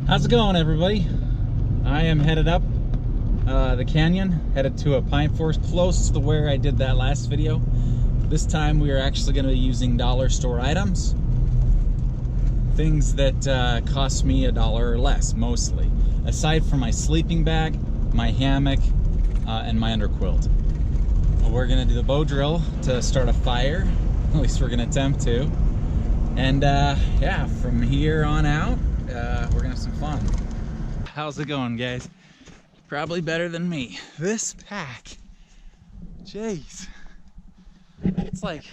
How's it going, everybody? I am headed up the canyon, headed to a pine forest close to where I did that last video. This time we are actually going to be using dollar store items. Things that cost me $1 or less, mostly. Aside from my sleeping bag, my hammock, and my underquilt. We're going to do the bow drill to start a fire. At least we're going to attempt to. And yeah, from here on out, we're gonna have some fun. How's it going, guys? Probably better than me. This pack, jeez, it's like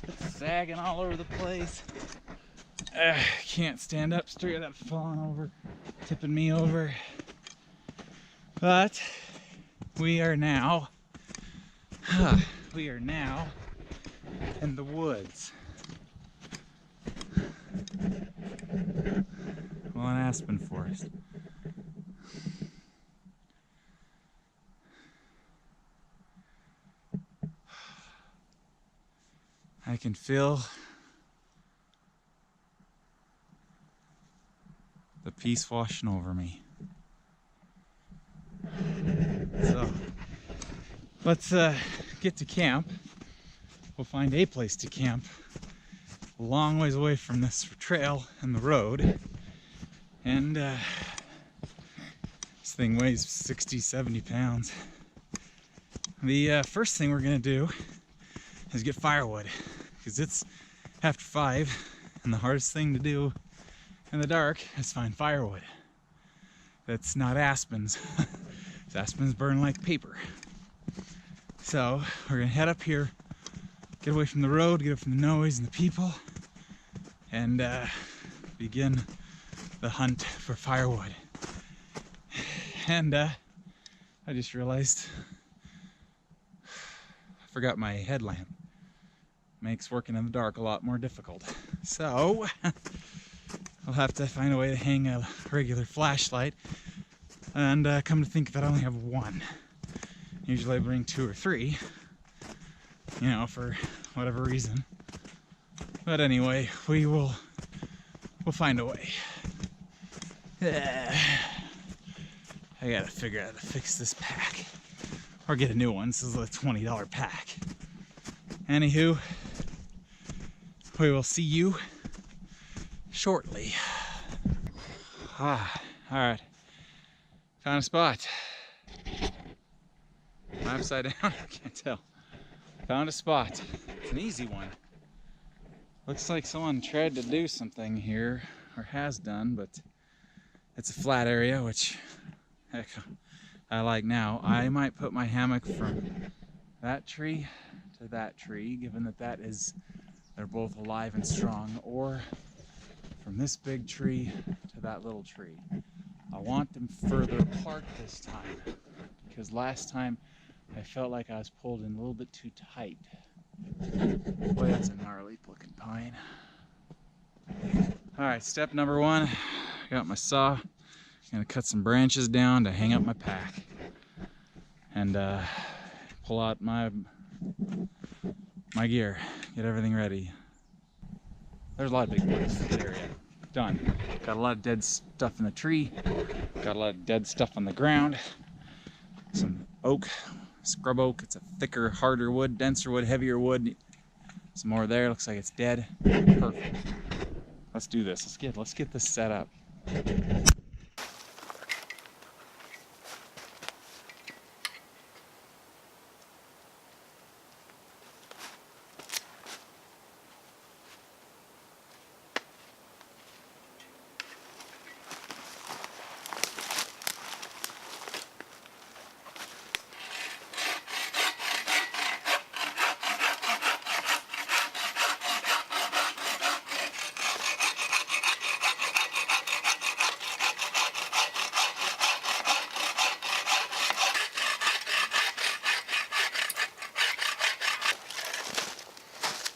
it's sagging all over the place. Can't stand up straight without falling over, tipping me over. But we are now in the woods. Well, an aspen forest. I can feel the peace washing over me. So, let's get to camp. We'll find a place to camp a long ways away from this trail and the road. And this thing weighs 60-70 pounds. The first thing we're gonna do is get firewood, because it's after 5 and the hardest thing to do in the dark is find firewood that's not aspens. Aspens burn like paper. So we're gonna head up here, get away from the road, get away from the noise and the people, and begin the hunt for firewood. And I just realized I forgot my headlamp. Makes working in the dark a lot more difficult. So I'll have to find a way to hang a regular flashlight. And come to think of it, I only have one. Usually I bring 2 or 3, you know, for whatever reason. But anyway, we'll find a way. I gotta figure out how to fix this pack or get a new one. This is a $20 pack. Anywho, we will see you shortly. Alright, found a spot. Am I upside down? I can't tell. Found a spot. It's an easy one. Looks like someone tried to do something here, or has done, but it's a flat area, which heck, I like now. I might put my hammock from that tree to that tree, given that they're both alive and strong, or from this big tree to that little tree. I want them further apart this time, because last time I felt like I was pulled in a little bit too tight. Boy, that's a gnarly looking pine. Alright, step number 1. Got my saw. Gonna cut some branches down to hang up my pack. And pull out my gear. Get everything ready. There's a lot of big woods in this area. Done. Got a lot of dead stuff in the tree. Got a lot of dead stuff on the ground. Some oak. Scrub oak. It's a thicker, harder wood, denser wood, heavier wood. Some more there. Looks like it's dead. Perfect. Let's do this. Let's get this set up.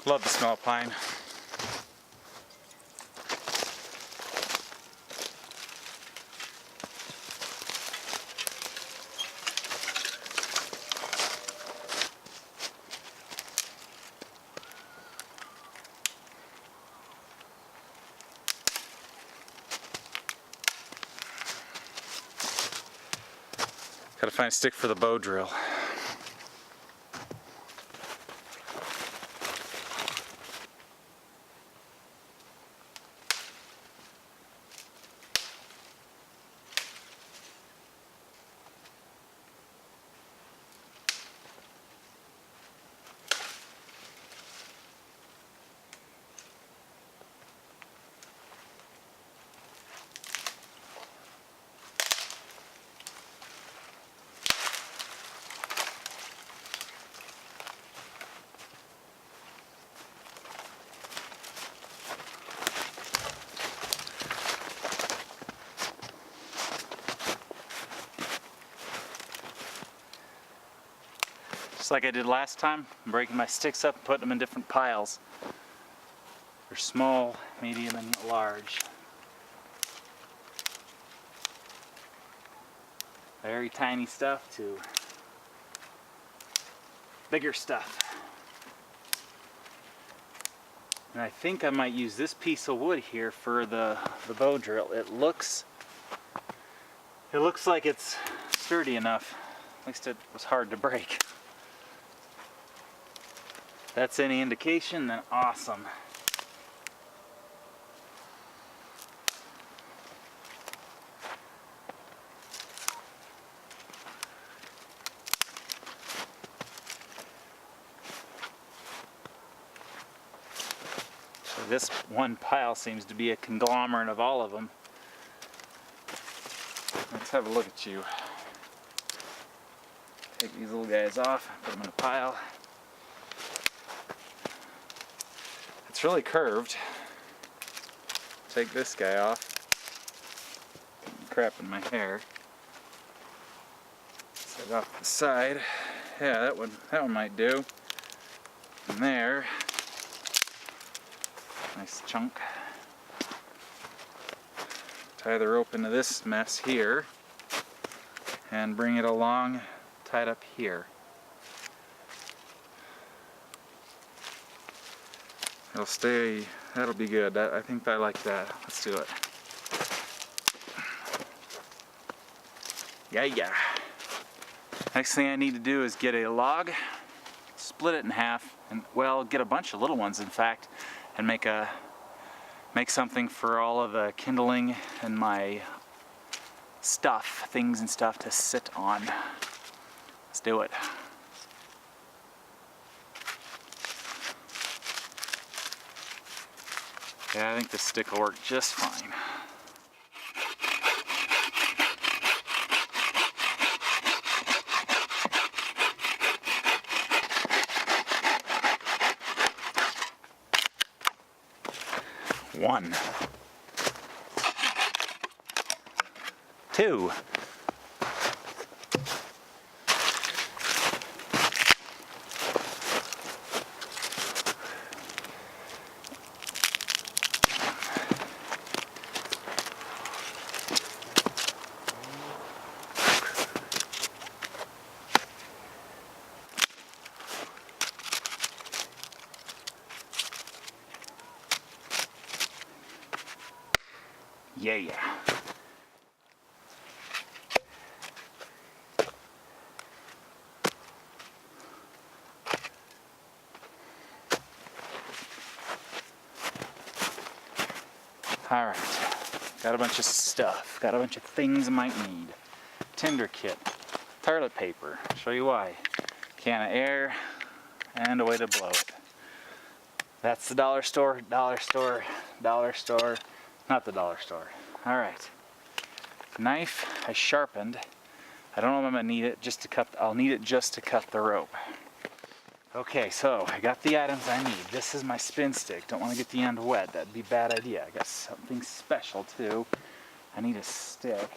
Love the smell of pine. Gotta find a stick for the bow drill. Just like I did last time, I'm breaking my sticks up and putting them in different piles. They're small, medium, and large. Very tiny stuff to bigger stuff. And I think I might use this piece of wood here for the bow drill. It looks like it's sturdy enough. At least it was hard to break. If that's any indication, then awesome. So this one pile seems to be a conglomerate of all of them. Let's have a look at you. Take these little guys off, put them in a pile. It's really curved. Take this guy off. Crap in my hair. Set it off to the side. Yeah, that one might do. And there. Nice chunk. Tie the rope into this mess here and bring it along, tied up here. It'll stay, that'll be good. I think I like that. Let's do it. Yeah. Next thing I need to do is get a log, split it in half, and well, get a bunch of little ones in fact, and make something for all of the kindling and my stuff, things and stuff to sit on. Let's do it. Yeah, I think this stick will work just fine. One. Two. Yeah. Alright, got a bunch of stuff, got a bunch of things I might need. Tinder kit, toilet paper, show you why. Can of air, and a way to blow it. That's the dollar store, not the dollar store. Alright, knife I sharpened. I don't know if I'm gonna need it just to cut, I'll need it just to cut the rope. Okay, so I got the items I need. This is my spin stick. Don't want to get the end wet. That'd be a bad idea. I got something special too. I need a stick.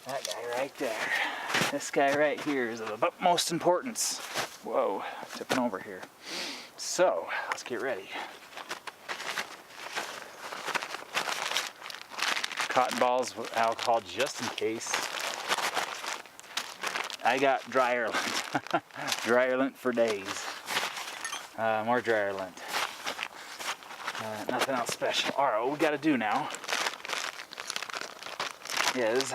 That guy right there. This guy right here is of the utmost importance. Whoa, I'm tipping over here. So, let's get ready. Cotton balls with alcohol just in case. I got dryer lint. Dryer lint for days. More dryer lint. Nothing else special. Alright, what we gotta do now is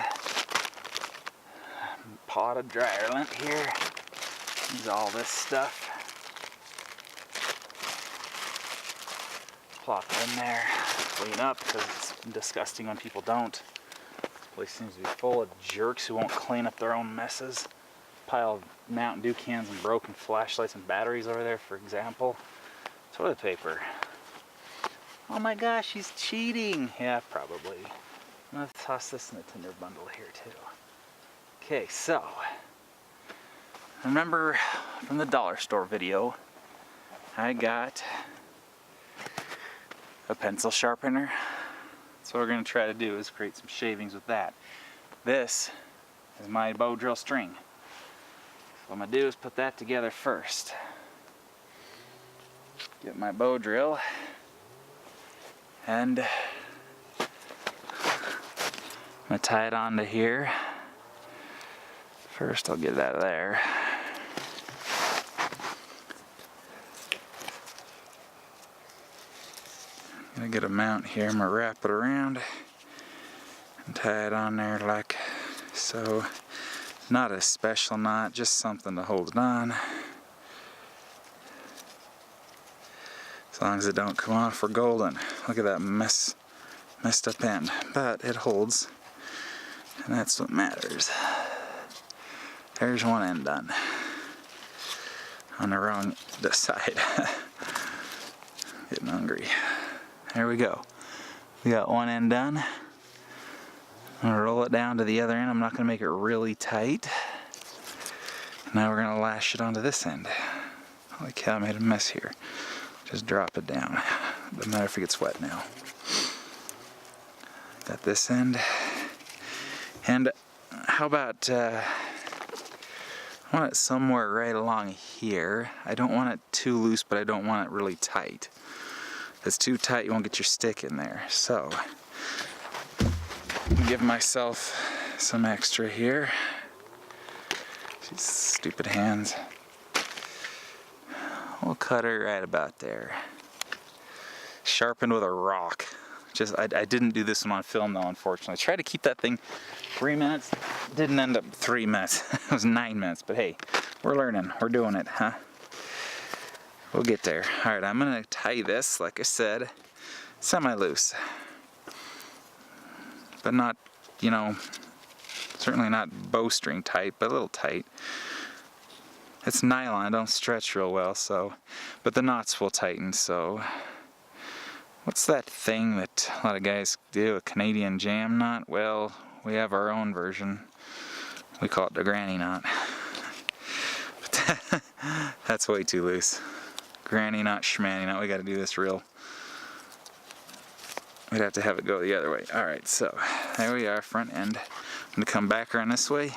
pot of dryer lint here. Use all this stuff. Plop it in there. Clean up, because it's disgusting when people don't. This place seems to be full of jerks who won't clean up their own messes. Pile of Mountain Dew cans and broken flashlights and batteries over there, for example. Toilet paper. Oh my gosh, he's cheating. Yeah, probably. I'm gonna toss this in the Tinder bundle here too. Okay, so remember from the dollar store video, I got a pencil sharpener. So what we're gonna try to do is create some shavings with that. This is my bow drill string. So what I'm gonna do is put that together first. Get my bow drill and I'm gonna tie it onto here. First I'll get it out of there. I'm gonna get a mount here. I'm gonna wrap it around and tie it on there like so. Not a special knot, just something to hold it on. As long as it don't come off, we're golden. Look at that messed up end, but it holds, and that's what matters. There's one end done. On the wrong side. Getting hungry. There we go. We got one end done. I'm gonna roll it down to the other end. I'm not gonna make it really tight. Now we're gonna lash it onto this end. Holy cow, I made a mess here. Just drop it down. Doesn't matter if it gets wet now. Got this end. And how about, I want it somewhere right along here. I don't want it too loose, but I don't want it really tight. If it's too tight, you won't get your stick in there. So, give myself some extra here. These stupid hands. We'll cut her right about there. Sharpened with a rock. I didn't do this one on film though, unfortunately. I tried to keep that thing 3 minutes. Didn't end up 3 minutes. It was 9 minutes, but hey, we're learning. We're doing it, huh? We'll get there. Alright, I'm gonna tie this, like I said, semi-loose. But not, you know, certainly not bowstring tight, but a little tight. It's nylon, it don't stretch real well, so, but the knots will tighten, so. What's that thing that a lot of guys do, a Canadian jam knot? Well, we have our own version. We call it the granny knot. But that's way too loose. Granny knot, schmanny knot, we gotta do this real. We'd have to have it go the other way. Alright, so there we are, front end. I'm gonna come back around this way,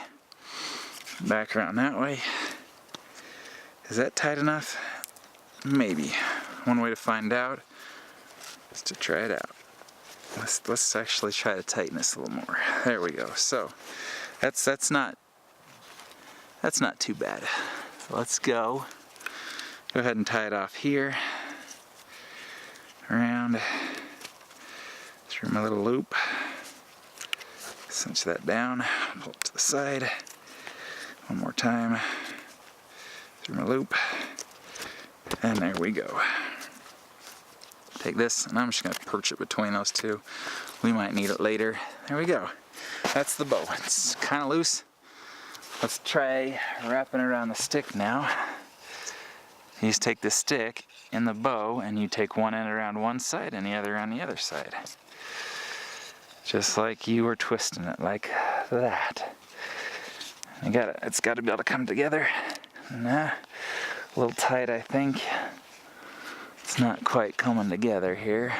back around that way. Is that tight enough? Maybe. One way to find out is to try it out. Let's actually try to tighten this a little more. There we go. So that's not too bad. So let's go. Go ahead and tie it off here. Around through my little loop. Cinch that down. Pull it to the side. One more time. Through my loop. And there we go. Take this, and I'm just going to perch it between those two. We might need it later. There we go. That's the bow. It's kind of loose. Let's try wrapping it around the stick now. You just take the stick in the bow, and you take one end around one side and the other on the other side. Just like you were twisting it, like that. It's got to be able to come together. Nah, a little tight, I think. It's not quite coming together here.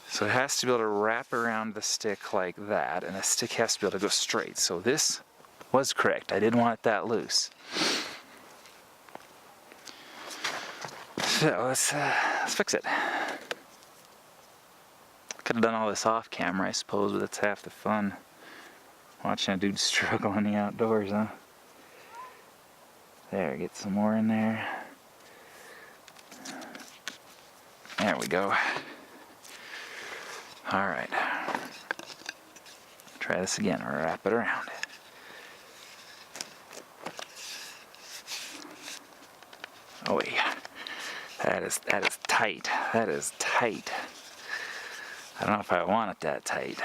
So it has to be able to wrap around the stick like that, and the stick has to be able to go straight. So this was correct. I didn't want it that loose. So let's fix it. Could have done all this off camera, I suppose, but that's half the fun. Watching a dude struggle in the outdoors, huh? There, get some more in there. There we go. Alright. Try this again, wrap it around. Oh yeah, that is tight. That is tight. I don't know if I want it that tight.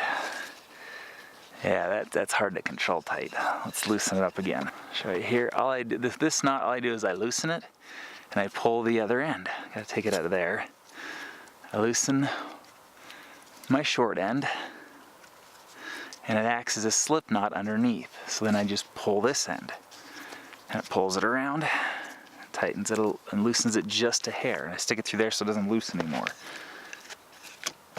Yeah, that's hard to control tight. Let's loosen it up again. Show you here. All I do, this knot, all I do is I loosen it and I pull the other end. Gotta take it out of there. I loosen my short end and it acts as a slip knot underneath. So then I just pull this end and it pulls it around, tightens it and loosens it just a hair. And I stick it through there so it doesn't loosen anymore.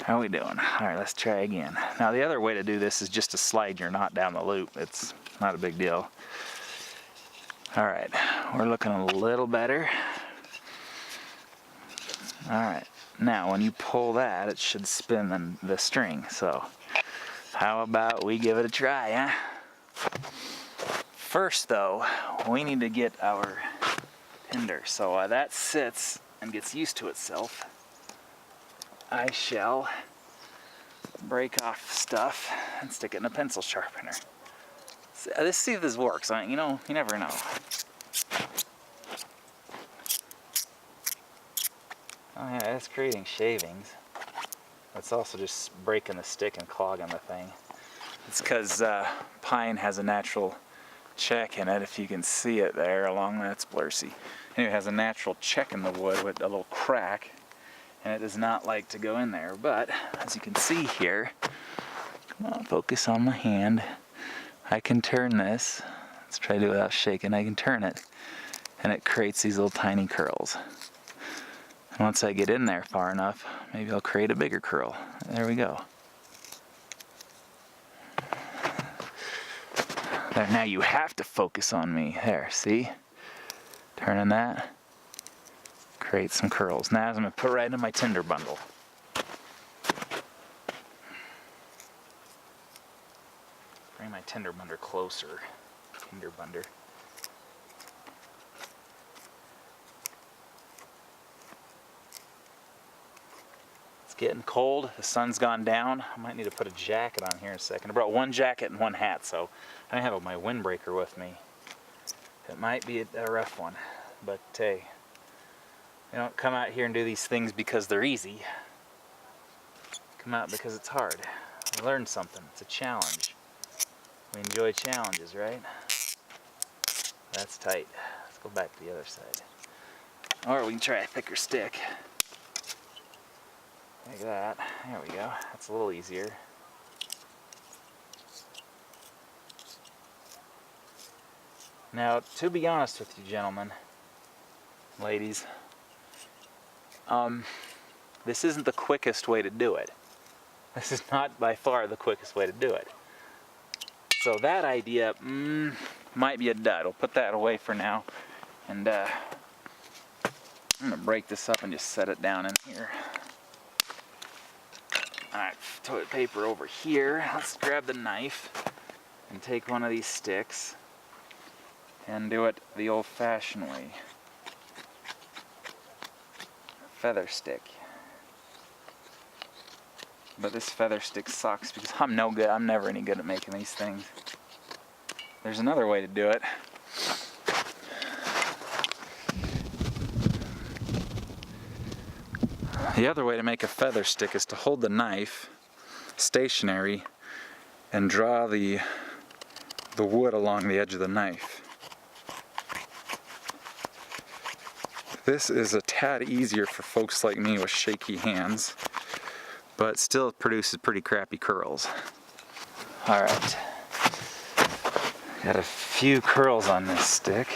How are we doing? All right, let's try again. Now the other way to do this is just to slide your knot down the loop. It's not a big deal. All right, we're looking a little better. All right, now when you pull that, it should spin the string. So how about we give it a try, huh? First though, we need to get our tinder. So while that sits and gets used to itself, I shall break off stuff and stick it in a pencil sharpener. So, let's see if this works. You know, you never know. Oh yeah, it's creating shavings. It's also just breaking the stick and clogging the thing. It's because pine has a natural check in it, if you can see it there along that's blurry. Anyway, it has a natural check in the wood with a little crack, and it does not like to go in there. But as you can see here, come on, focus on my hand. I can turn this. Let's try to do it without shaking. I can turn it, and it creates these little tiny curls. And once I get in there far enough, maybe I'll create a bigger curl. There we go. There, now you have to focus on me. There, see? Turning that. Create some curls. Now I'm going to put right into my tinder bundle. Bring my tinder bundle closer. Tinder bundle. It's getting cold. The sun's gone down. I might need to put a jacket on here in a second. I brought one jacket and one hat, so I don't have my windbreaker with me. It might be a rough one, but hey. I don't come out here and do these things because they're easy. Come out because it's hard. I learned something. It's a challenge. We enjoy challenges, right? That's tight. Let's go back to the other side. Or we can try a thicker stick. Like that. There we go. That's a little easier. Now, to be honest with you, gentlemen, ladies, this isn't the quickest way to do it. This is not by far the quickest way to do it. So that idea might be a dud. We'll put that away for now. And I'm going to break this up and just set it down in here. Alright, toilet paper over here. Let's grab the knife and take one of these sticks and do it the old-fashioned way. Feather stick. But this feather stick sucks because I'm no good. I'm never any good at making these things. There's another way to do it. The other way to make a feather stick is to hold the knife stationary and draw the wood along the edge of the knife. This is a tad easier for folks like me with shaky hands, but still produces pretty crappy curls. Alright, got a few curls on this stick.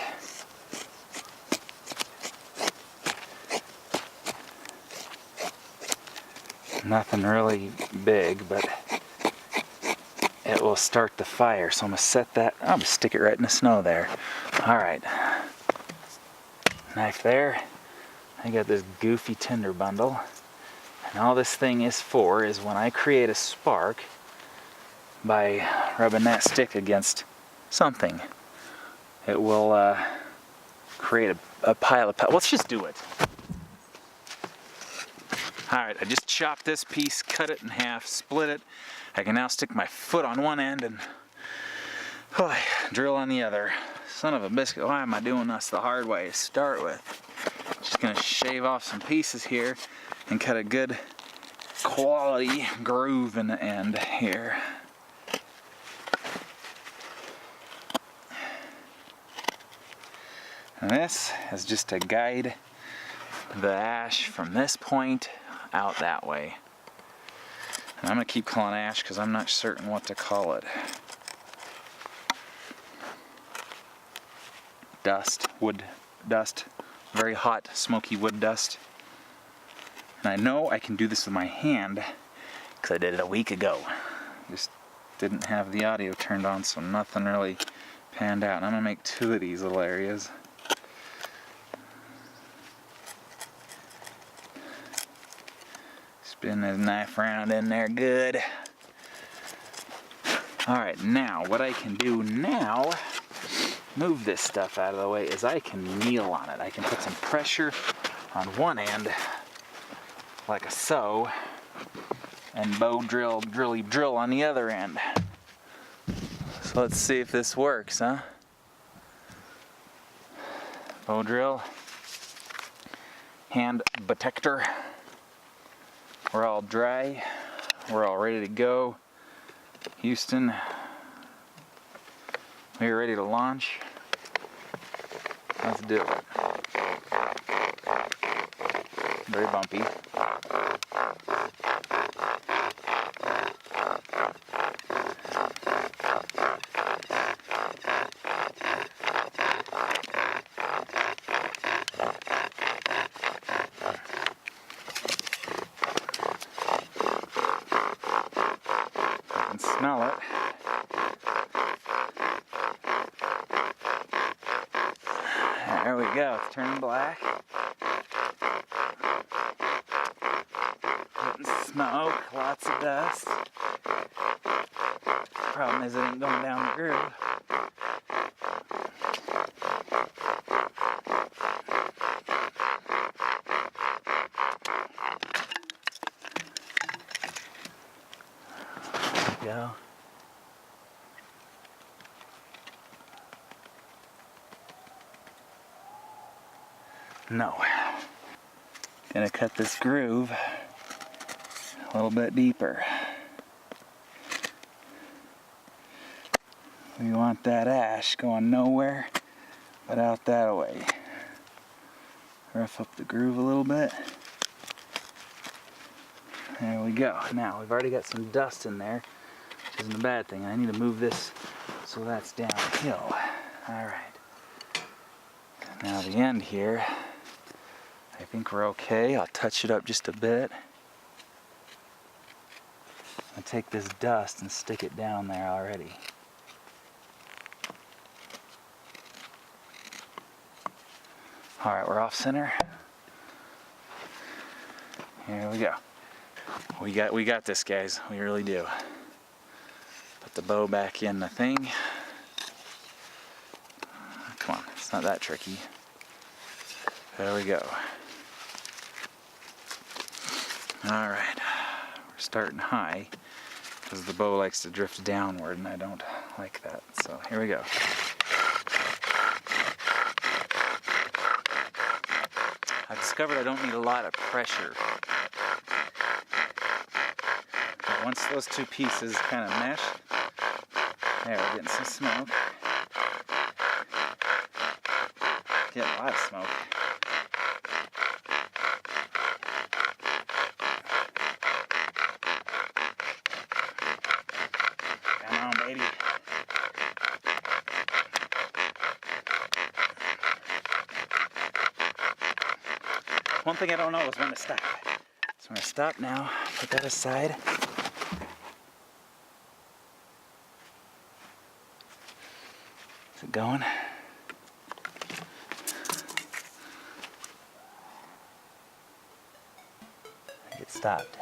Nothing really big, but it will start the fire. So I'm going to set that, I'm going to stick it right in the snow there. Alright. Knife there. I got this goofy tinder bundle. And all this thing is for is when I create a spark by rubbing that stick against something, it will create a pile of let's just do it. Alright, I just chopped this piece, cut it in half, split it. I can now stick my foot on one end and drill on the other. Son of a biscuit, why am I doing this the hard way to start with? Just gonna shave off some pieces here and cut a good quality groove in the end here. And this is just to guide the ash from this point out that way. And I'm gonna keep calling ash because I'm not certain what to call it. Dust, wood dust, very hot, smoky wood dust. And I know I can do this with my hand because I did it a week ago. Just didn't have the audio turned on, so nothing really panned out. And I'm gonna make 2 of these little areas. Spin this knife around in there good. Alright, now what I can do now, move this stuff out of the way, is I can kneel on it. I can put some pressure on one end, like so, and bow drill on the other end. So let's see if this works, huh? Bow drill, hand protector. We're all dry. We're all ready to go. Houston, we're ready to launch. Let's do it. Very bumpy. Smell it. There we go, it's turning black. Getting smoke, lots of dust. Problem is it ain't going down the groove. Go. No. Gonna cut this groove a little bit deeper. We want that ash going nowhere but out that way. Rough up the groove a little bit. There we go. Now we've already got some dust in there, which isn't a bad thing. I need to move this so that's downhill. Alright. Now the end here, I think we're okay. I'll touch it up just a bit. I'll take this dust and stick it down there already. Alright, we're off center. Here we go. We got this, guys. We really do. Put the bow back in the thing. Come on, it's not that tricky. There we go. Alright, we're starting high because the bow likes to drift downward and I don't like that. So here we go. I've discovered I don't need a lot of pressure. But once those 2 pieces kind of mesh, there, we're getting some smoke. Getting a lot of smoke. Come on, baby. One thing I don't know is when to stop. So I'm going to stop now, put that aside. Is it going? It stopped.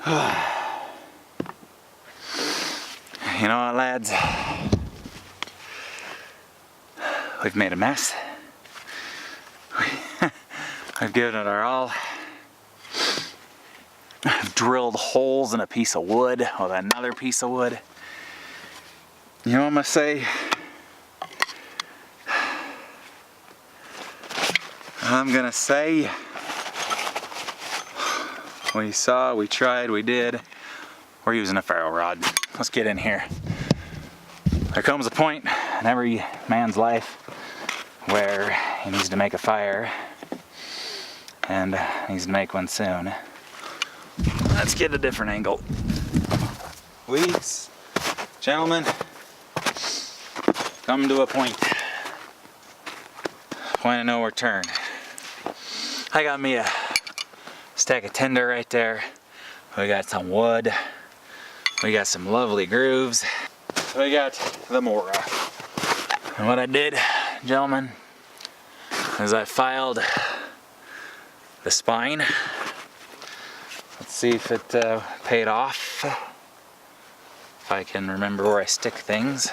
You know what, lads? We've made a mess. I've given it our all. I've drilled holes in a piece of wood with another piece of wood. You know what I'm gonna say? I'm gonna say, we saw, we tried, we did. We're using a ferro rod. Let's get in here. There comes a point in every man's life where he needs to make a fire, and he needs to make one soon. Let's get a different angle. Ladies, gentlemen, come to a point of no return. I got me a stack of tinder right there. We got some wood. We got some lovely grooves. We got the Mora. And what I did, gentlemen, is I filed the spine. Let's see if it paid off. If I can remember where I stick things.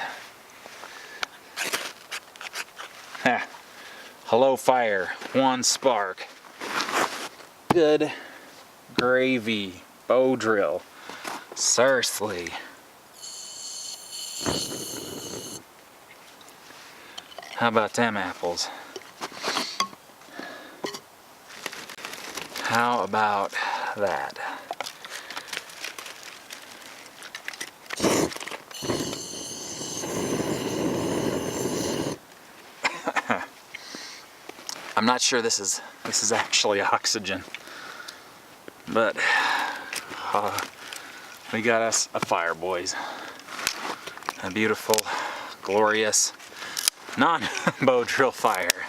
Hello fire, one spark. Good gravy, bow drill. Seriously. How about them apples? How about that? I'm not sure this is actually oxygen, but we got us a fire, boys. A beautiful, glorious, non-bow drill fire.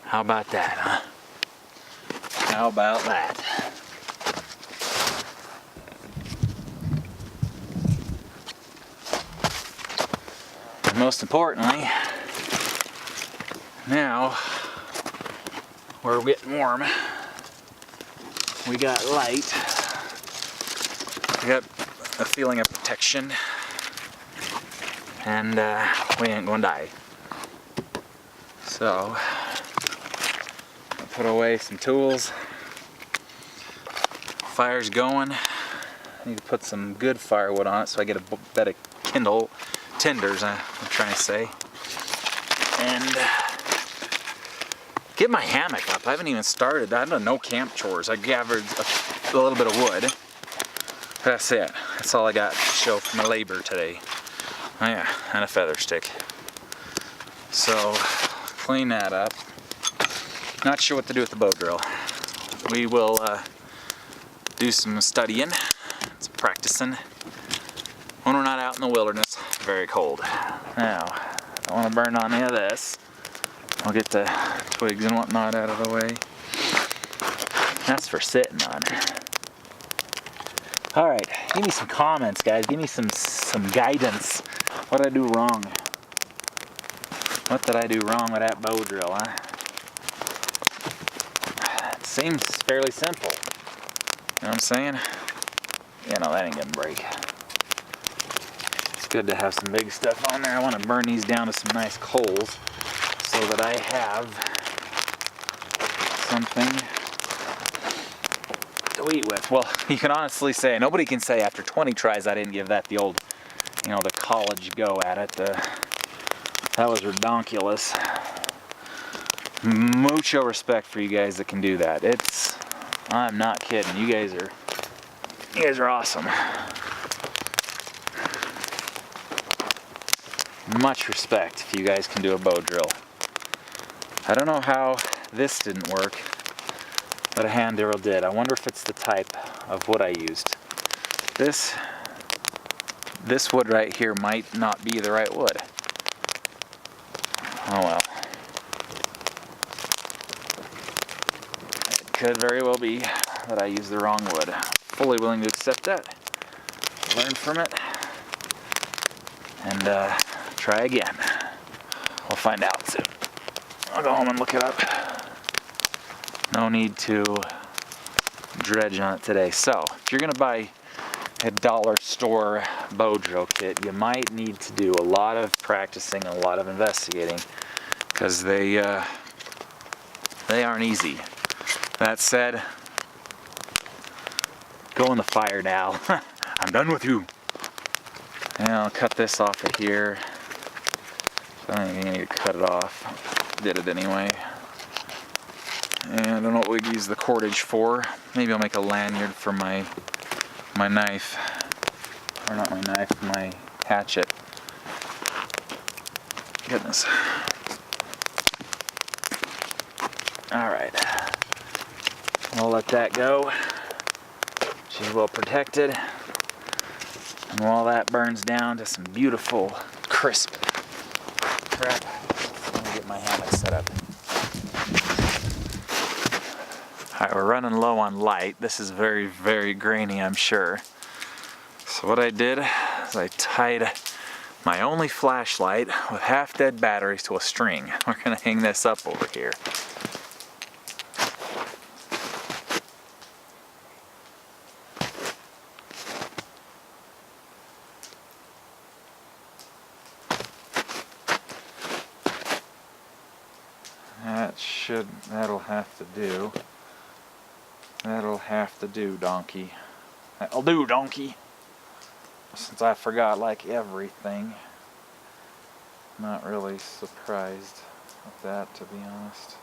How about that, huh? How about that? And most importantly, now we're getting warm. We got light. We got a feeling of protection, and we ain't gonna die. So I put away some tools. Fire's going. I need to put some good firewood on it so I get a bed of tinders, I'm trying to say. And get my hammock up. I haven't even started. I've done no camp chores. I gathered a little bit of wood. That's it. That's all I got to show for my labor today. Oh yeah, and a feather stick. So, clean that up. Not sure what to do with the bow drill. We will do some studying, some practicing. When we're not out in the wilderness, very cold. Now, I don't want to burn on any of this. I'll get the twigs and whatnot out of the way. That's for sitting on. Alright, give me some comments, guys. Give me some guidance. What did I do wrong? What did I do wrong with that bow drill, huh? It seems fairly simple. You know what I'm saying? Yeah, no, that ain't gonna break. It's good to have some big stuff on there. I want to burn these down to some nice coals so that I have something to eat with. Well, you can honestly say, nobody can say after 20 tries I didn't give that the old, the college go at it. That was redonkulous. Mucho respect for you guys that can do that. I'm not kidding. You guys are awesome. Much respect if you guys can do a bow drill. I don't know how this didn't work, but a hand drill did. I wonder if it's the type of wood I used. This wood right here might not be the right wood. Oh well. It could very well be that I used the wrong wood. Fully willing to accept that, learn from it, and try again. We'll find out soon. I'll go home and look it up. No need to dredge on it today. So, if you're gonna buy a dollar store bow drill kit, you might need to do a lot of practicing, a lot of investigating, because they aren't easy. That said, go in the fire now. I'm done with you. And I'll cut this off of here. I don't even need to cut it off. Did it anyway. And I don't know what we'd use the cordage for. Maybe I'll make a lanyard for my knife. Or not my knife, my hatchet. Goodness. Alright. I'll let that go. She's well protected. And while that burns down to some beautiful, crisp crap, let me get my hammock set up. Alright, we're running low on light. This is very, very grainy, I'm sure. So what I did is I tied my only flashlight with half-dead batteries to a string. We're going to hang this up over here. That'll have to do. That'll have to do, donkey. That'll do, donkey. Since I forgot like everything. Not really surprised with that, to be honest.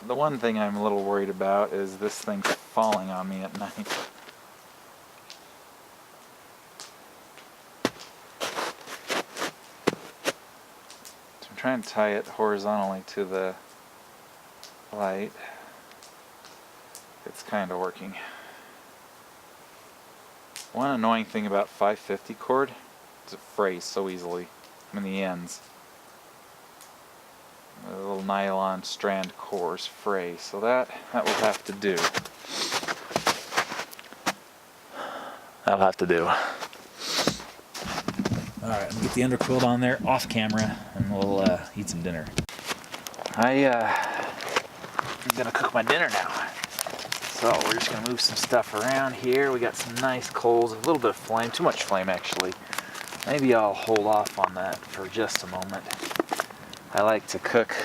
The one thing I'm a little worried about is this thing falling on me at night. So I'm trying to tie it horizontally to the light. It's kind of working. One annoying thing about 550 cord is it frays so easily in the ends. The little nylon strand cores fray, so that will have to do. That'll have to do. Alright, let me get the underquilt on there off camera and we'll eat some dinner. I'm gonna cook my dinner now. So we're just gonna move some stuff around here. We got some nice coals, a little bit of flame, too much flame actually. Maybe I'll hold off on that for just a moment. I like to cook.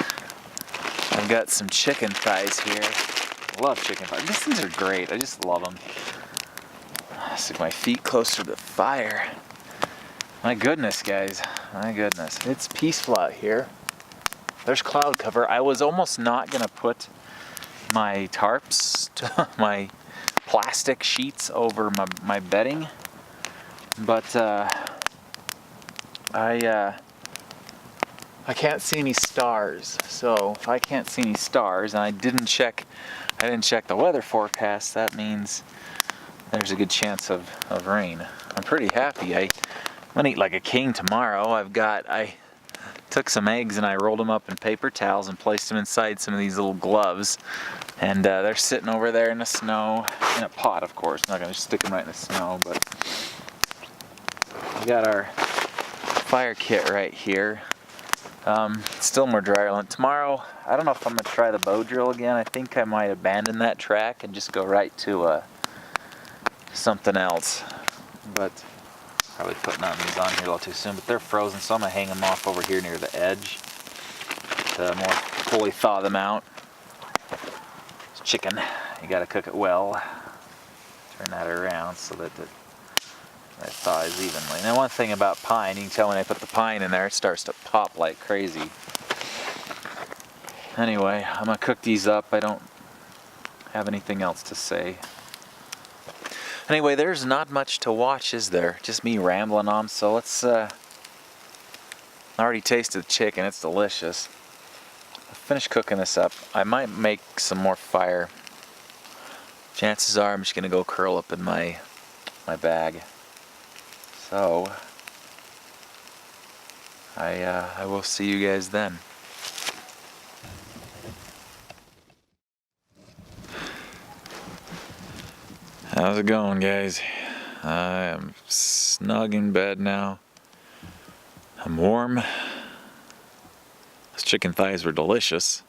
I've got some chicken thighs here. I love chicken thighs. These things are great. I just love them. Stick my feet closer to the fire. My goodness, guys. My goodness. It's peaceful out here. There's cloud cover. I was almost not gonna put my tarps, my plastic sheets over my bedding, but I can't see any stars. So if I can't see any stars, and I didn't check the weather forecast, that means there's a good chance of rain. I'm pretty happy. I'm gonna eat like a king tomorrow. I took some eggs and I rolled them up in paper towels and placed them inside some of these little gloves, and they're sitting over there in the snow, in a pot of course. I'm not going to stick them right in the snow, but we got our fire kit right here. Still more dryer. Tomorrow, I don't know if I'm going to try the bow drill again. I think I might abandon that track and just go right to something else, but probably putting on these on here a little too soon, but they're frozen, so I'm going to hang them off over here near the edge to more fully thaw them out. It's chicken. You got to cook it well. Turn that around so that it thaws evenly. Now one thing about pine, you can tell when I put the pine in there, it starts to pop like crazy. Anyway, I'm going to cook these up. I don't have anything else to say. Anyway, there's not much to watch, is there? Just me rambling on, so let's, I already tasted the chicken, it's delicious. I'll finish cooking this up. I might make some more fire. Chances are I'm just gonna go curl up in my bag. So, I will see you guys then. How's it going, guys? I am snug in bed now. I'm warm. Those chicken thighs were delicious.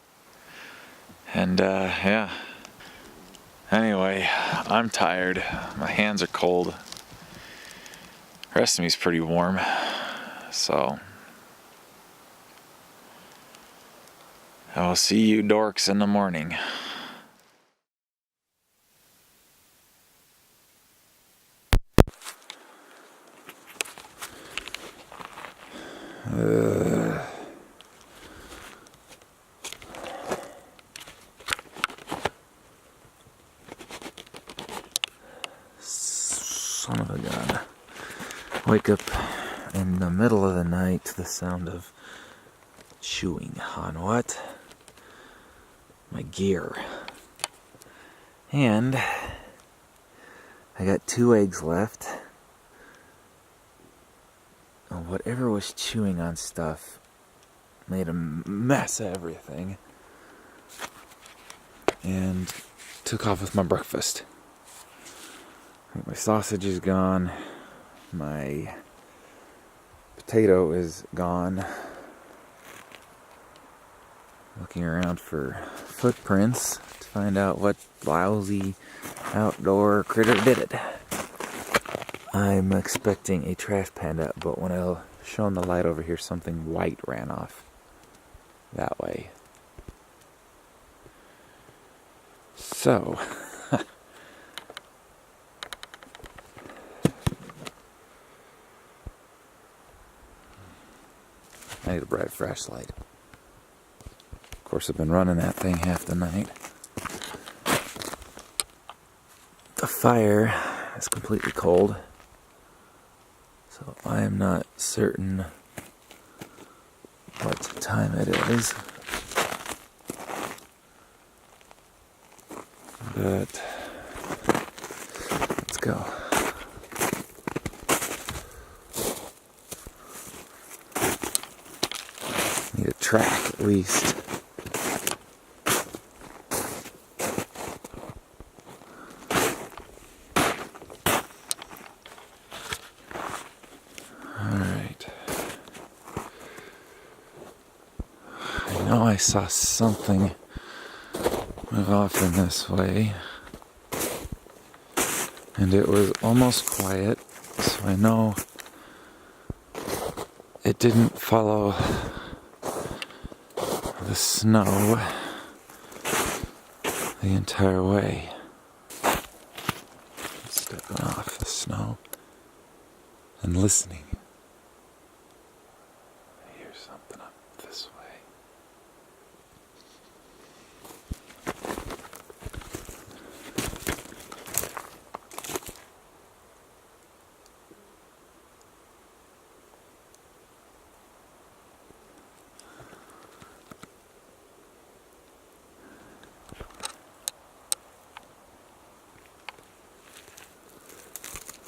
And yeah, Anyway, I'm tired. My hands are cold. The rest of me's pretty warm. So, I'll see you dorks in the morning. Son of a gun. Wake up in the middle of the night to the sound of chewing on what? My gear. And I got 2 eggs left. Whatever was chewing on stuff made a mess of everything and took off with my breakfast. My sausage is gone. My potato is gone. Looking around for footprints to find out what lousy outdoor critter did it. I'm expecting a trash panda, but when I shone the light over here, something white ran off that way. So, I need a bright flashlight. Of course, I've been running that thing half the night. The fire is completely cold, so I am not certain what time it is. But let's go. Need a track at least. Alright. I know I saw something move off in this way, and it was almost quiet, so I know it didn't follow the snow the entire way. Stepping off the snow and listening. I hear something up this way.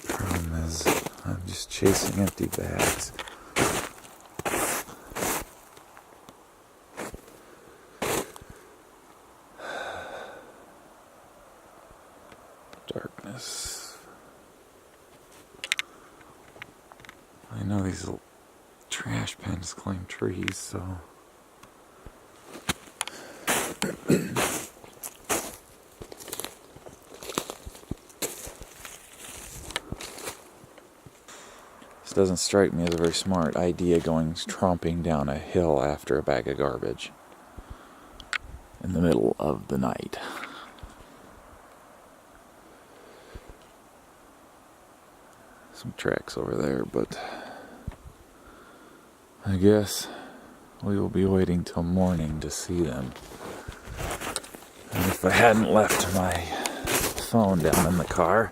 Problem is, I'm just chasing empty bags. Darkness. I know these little trash pens climb trees, so this doesn't strike me as a very smart idea, going tromping down a hill after a bag of garbage in the middle of the night. Some tracks over there, but I guess we will be waiting till morning to see them. And if I hadn't left my phone down in the car,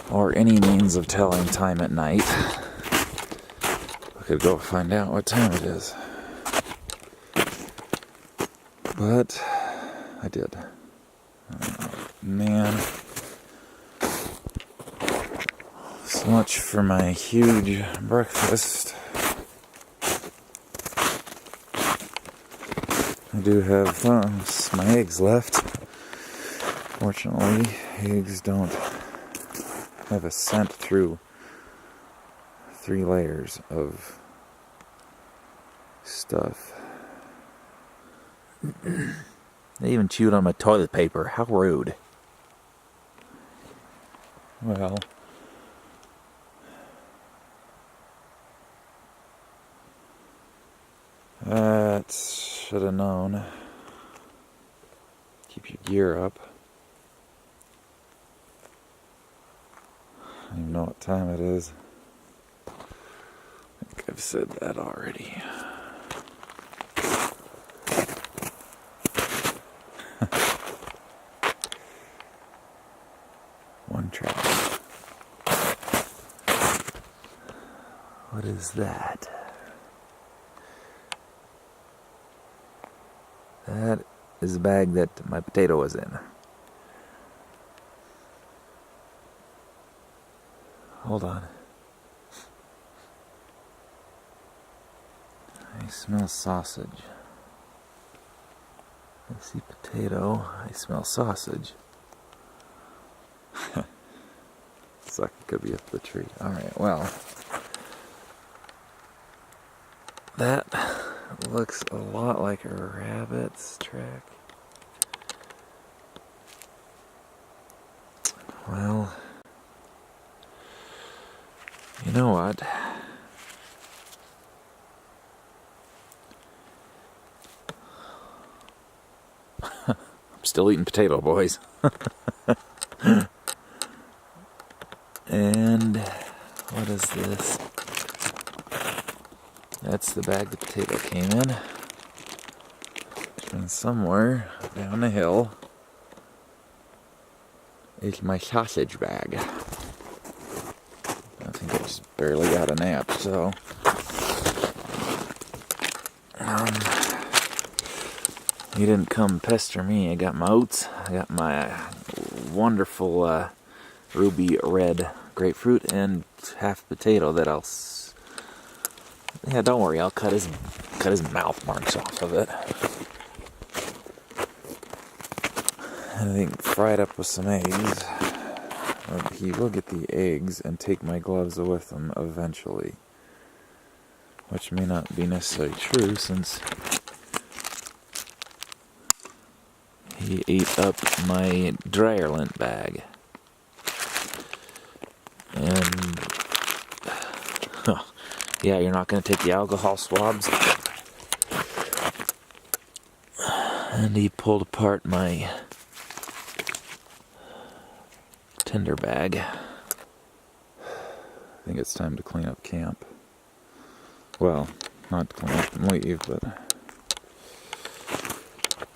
or any means of telling time at night, I could go find out what time it is. But I did. Oh, man. So much for my huge breakfast. I do have my eggs left. Fortunately, eggs don't have a scent through 3 layers of stuff. They even chewed on my toilet paper. How rude. Well, that should have known. Keep your gear up. I don't even know what time it is. I think I've said that already. One track. What is that? That is the bag that my potato was in. Hold on. I smell sausage. I see potato. I smell sausage. Suck, it could be up the tree. Alright, well. That looks a lot like a rabbit's track. Well, you know what? I'm still eating potato, boys. And what is this? That's the bag the potato came in. And somewhere down the hill is my sausage bag. I think I just barely got a nap, so he didn't come pester me. I got my oats. I got my wonderful ruby red grapefruit and half potato that I'll. Yeah, don't worry. I'll cut his mouth marks off of it. I think fried up with some eggs. He will get the eggs and take my gloves with him eventually, which may not be necessarily true since he ate up my dryer lint bag. And yeah, you're not going to take the alcohol swabs. And he pulled apart my tinder bag. I think it's time to clean up camp. Well, not clean up and leave, but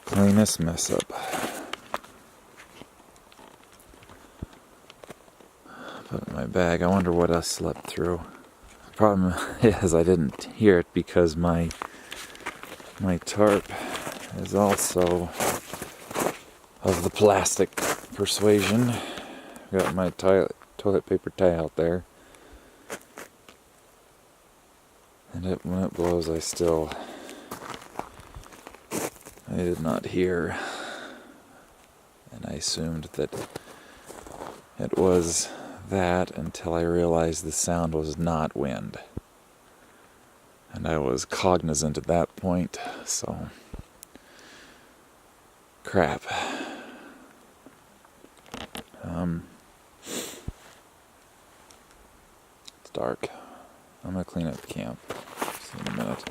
clean this mess up. Put it in my bag. I wonder what I slept through. The problem is I didn't hear it because my tarp is also of the plastic persuasion. Got my toilet paper tie out there. And when it blows, I did not hear. And I assumed that it was that until I realized the sound was not wind. And I was cognizant at that point, so crap. It's dark. I'm gonna clean up camp. See you in a minute.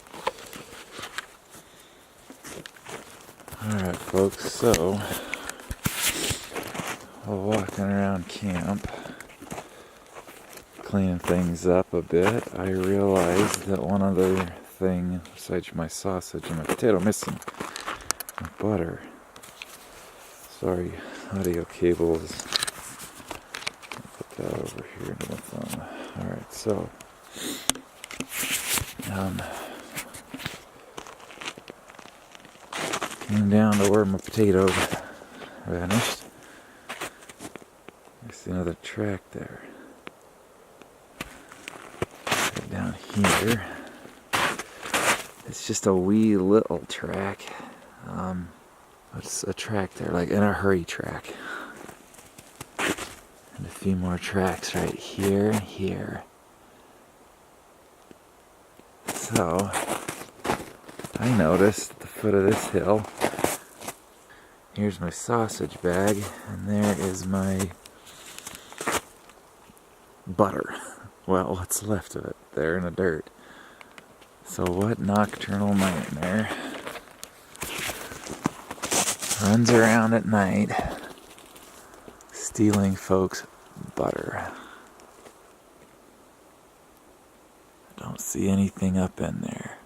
Alright folks, so while walking around camp, cleaning things up a bit, I realized that one other thing besides my sausage and my potato missing, my butter. Sorry, audio cables. Put that over here into the phone. Alright, so came down to where my potato vanished. I see another track there. Right down here. It's just a wee little track. It's a track there, like in a hurry track. And a few more tracks right here and here. So I noticed at the foot of this hill Here's my sausage bag, and there is my butter. Well, what's left of it there in the dirt. So what nocturnal nightmare runs around at night stealing folks' butter? I don't see anything up in there.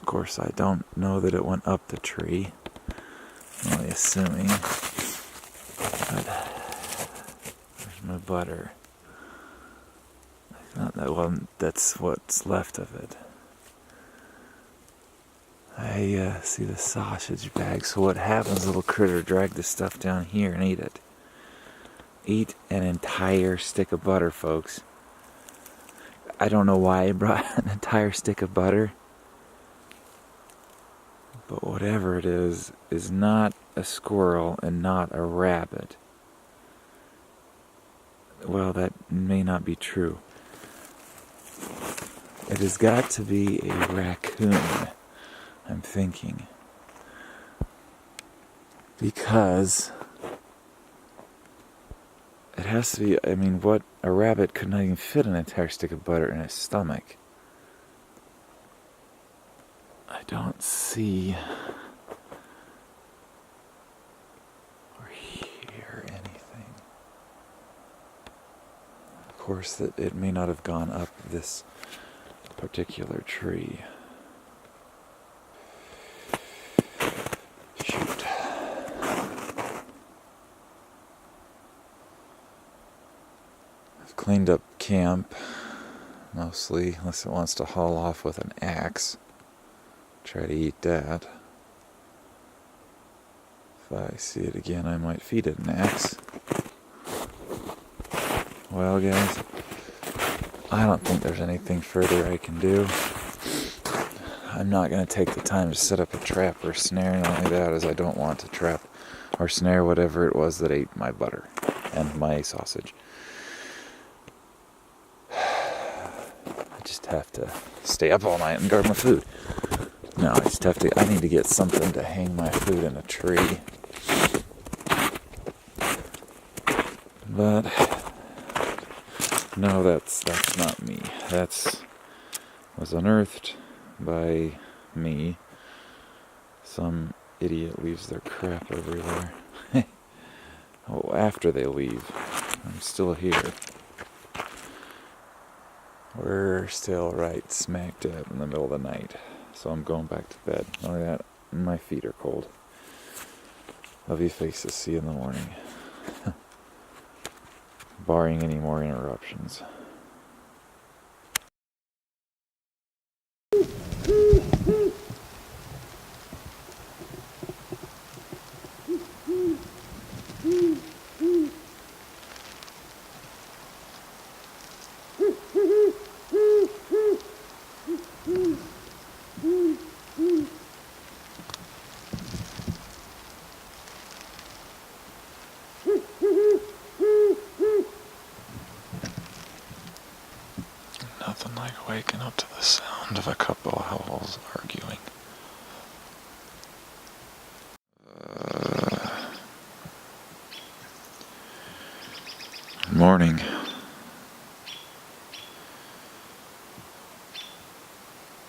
Of course, I don't know that it went up the tree. I'm only assuming. But there's my butter. Not that one, that's what's left of it. I see the sausage bag. So what happens, little critter, drag this stuff down here and eat it. Eat an entire stick of butter, folks. I don't know why I brought an entire stick of butter. But whatever it is not a squirrel and not a rabbit. Well, that may not be true. It has got to be a raccoon, I'm thinking. Because it has to be, I mean, what, a rabbit could not even fit an entire stick of butter in his stomach. I don't see or hear anything. Of course, that it may not have gone up this particular tree. Shoot. I've cleaned up camp, mostly, unless it wants to haul off with an axe. Try to eat that. If I see it again, I might feed it an axe. Well, guys, I don't think there's anything further I can do. I'm not going to take the time to set up a trap or snare, not only that, as I don't want to trap or snare whatever it was that ate my butter and my sausage. I just have to stay up all night and guard my food. No, I need to get something to hang my food in a tree. But no, that's not me. That was unearthed by me. Some idiot leaves their crap everywhere. Oh, after they leave. I'm still here. We're still right smack dab in the middle of the night. So I'm going back to bed. Not only that, my feet are cold. Love you faces. See you in the morning. Barring any more interruptions. Nothing like waking up to the sound of a couple of owls arguing. Morning.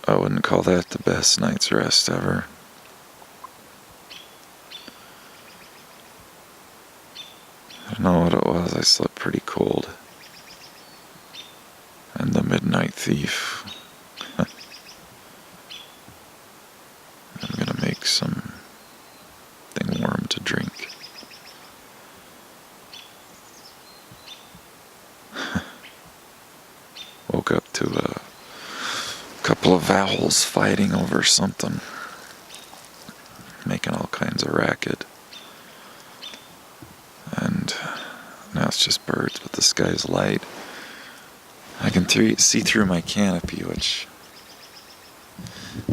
I wouldn't call that the best night's rest ever. I don't know what it was, I slept pretty cold. And the midnight thief. I'm gonna make something warm to drink. Woke up to a couple of owls fighting over something, making all kinds of racket. And now it's just birds, but the sky's light. I can see through my canopy, which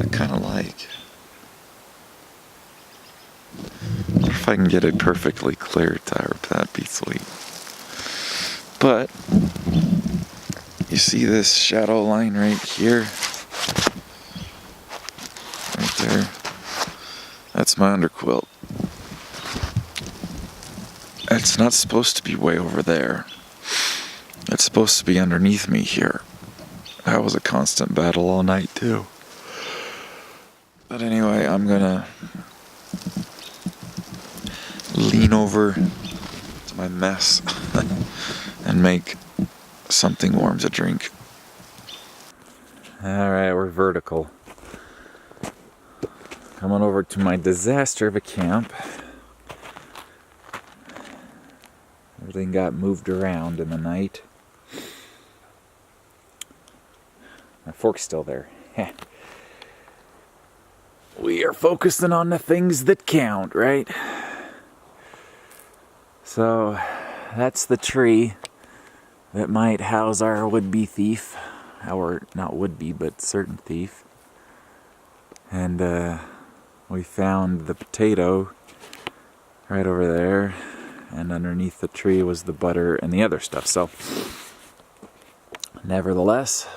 I kind of like. If I can get it perfectly clear, that'd be sweet. But you see this shadow line right here? Right there? That's my underquilt. It's not supposed to be way over there. It's supposed to be underneath me here. That was a constant battle all night too. But anyway, I'm gonna lean over to my mess and make something warm to drink. Alright, we're vertical. Coming over to my disaster of a camp. Everything got moved around in the night. My fork's still there. We are focusing on the things that count, right? So, that's the tree that might house our would-be thief. Our, not would-be, but certain thief. And, we found the potato right over there. And underneath the tree was the butter and the other stuff. So, nevertheless,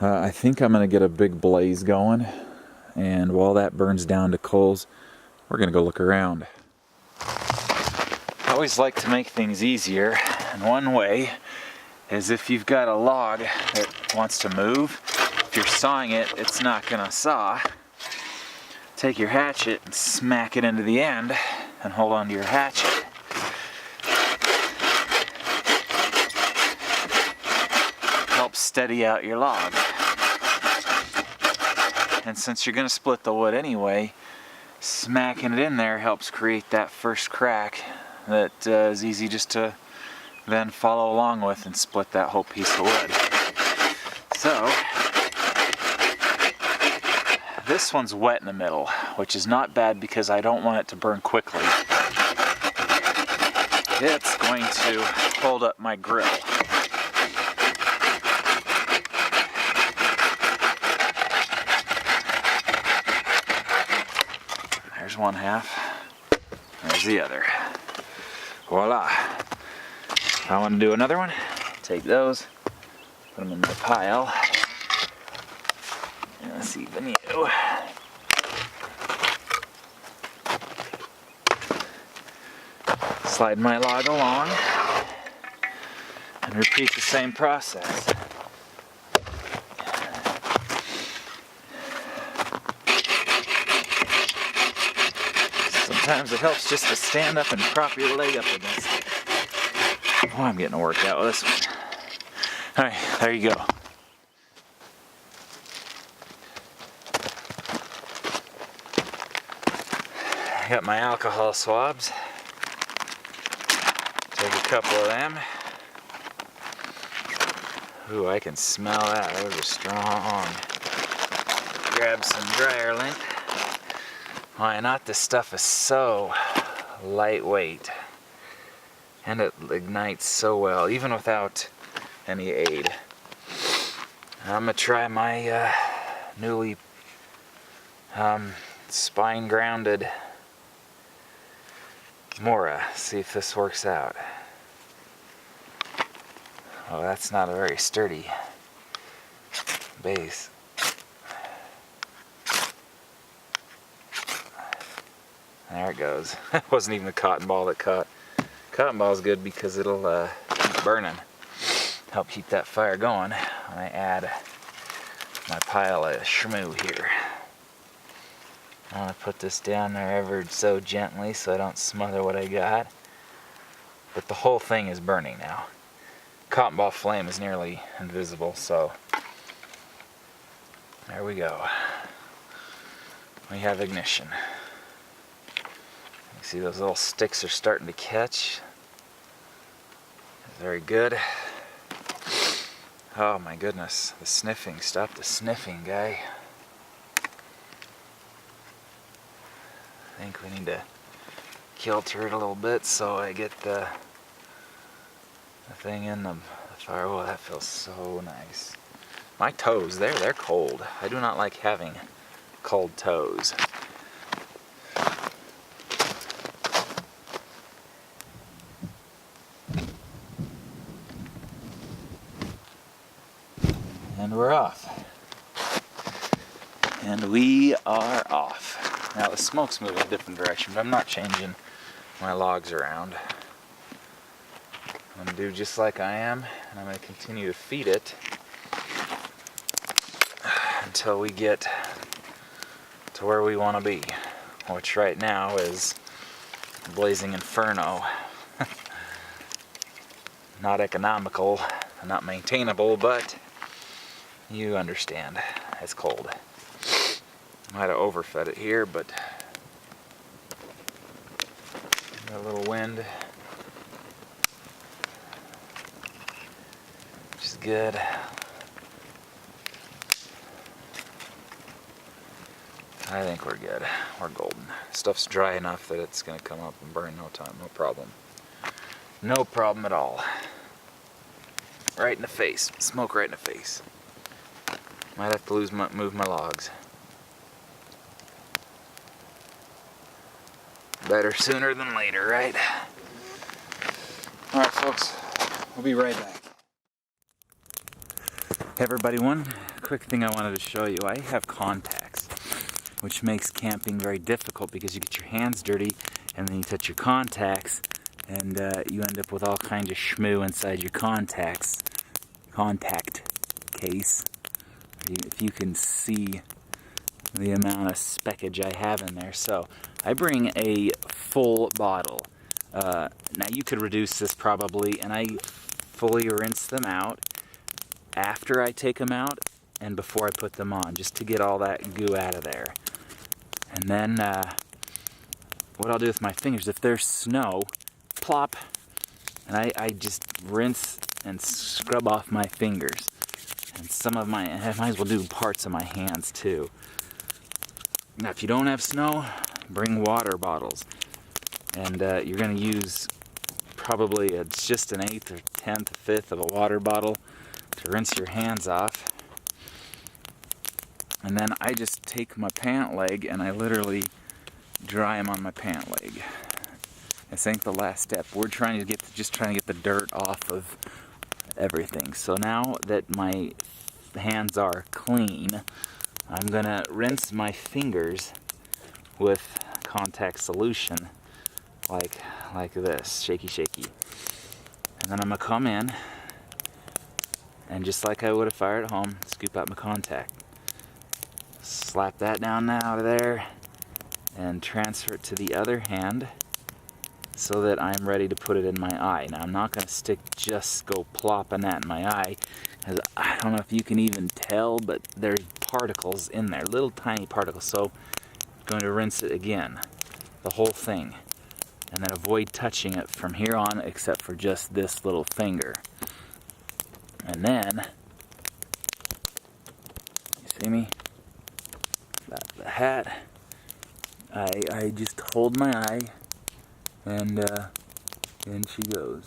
I think I'm going to get a big blaze going. And while that burns down to coals, we're going to go look around. I always like to make things easier. And one way is if you've got a log that wants to move, if you're sawing it, it's not going to saw. Take your hatchet and smack it into the end and hold on to your hatchet. Helps steady out your log. And since you're going to split the wood anyway, smacking it in there helps create that first crack that is easy just to then follow along with and split that whole piece of wood. So, this one's wet in the middle, which is not bad because I don't want it to burn quickly. It's going to hold up my grill. There's one half. There's the other. Voila. If I want to do another one, take those, put them in my pile. And let's see the new. Slide my log along and repeat the same process. Sometimes it helps just to stand up and prop your leg up against it. Oh, I'm getting a workout with this one. Alright, there you go. I got my alcohol swabs. Take a couple of them. Ooh, I can smell that. Those are strong. Grab some dryer lint. Why not? This stuff is so lightweight. And it ignites so well, even without any aid. I'm gonna try my newly spine grounded Mora, see if this works out. Oh, that's not a very sturdy base. There it goes. It wasn't even the cotton ball that caught. Cotton ball is good because it'll keep burning. Help keep that fire going when I add my pile of shmoo here. I want to put this down there ever so gently so I don't smother what I got. But the whole thing is burning now. Cotton ball flame is nearly invisible, so there we go. We have ignition. You see those little sticks are starting to catch. Very good. Oh my goodness, the sniffing. Stop the sniffing, guy. I think we need to kilter it a little bit so I get the thing in the fire. Oh, that feels so nice. My toes, they're cold. I do not like having cold toes. And we're off. And we are off. Now the smoke's moving a different direction, but I'm not changing my logs around. I'm going to do just like I am, and I'm going to continue to feed it until we get to where we want to be, which right now is blazing inferno. Not economical, not maintainable, but you understand. It's cold. Might have overfed it here, but got a little wind, which is good. I think we're good. We're golden. Stuff's dry enough that it's going to come up and burn no time. No problem. No problem at all. Right in the face. Smoke right in the face. Might have to move my logs. Better sooner than later, right? Alright folks, we'll be right back. Hey everybody, one quick thing I wanted to show you. I have contacts, which makes camping very difficult because you get your hands dirty and then you touch your contacts and you end up with all kinds of schmoo inside your contact case. If you can see the amount of speckage I have in there. So I bring a full bottle. Now you could reduce this probably, and I fully rinse them out after I take them out and before I put them on, just to get all that goo out of there. And then what I'll do with my fingers, if there's snow, plop, and I just rinse and scrub off my fingers. And some of my, I might as well do parts of my hands too. Now if you don't have snow, bring water bottles. And you're going to use probably it's just an 1/8 or 1/10, 1/5 of a water bottle to rinse your hands off. And then I just take my pant leg and I literally dry them on my pant leg. This ain't the last step. We're trying to get the dirt off of everything. So now that my hands are clean, I'm gonna rinse my fingers with contact solution like this, shaky shaky. And then I'm gonna come in and just like I would if I were at home, scoop out my contact. Slap that down out of there and transfer it to the other hand so that I'm ready to put it in my eye. Now I'm not going to go plopping that in my eye, because I don't know if you can even tell, but there's particles in there, little tiny particles. So I'm going to rinse it again, the whole thing, and then avoid touching it from here on except for just this little finger. And then, you see me? The hat, I just hold my eye, and in she goes.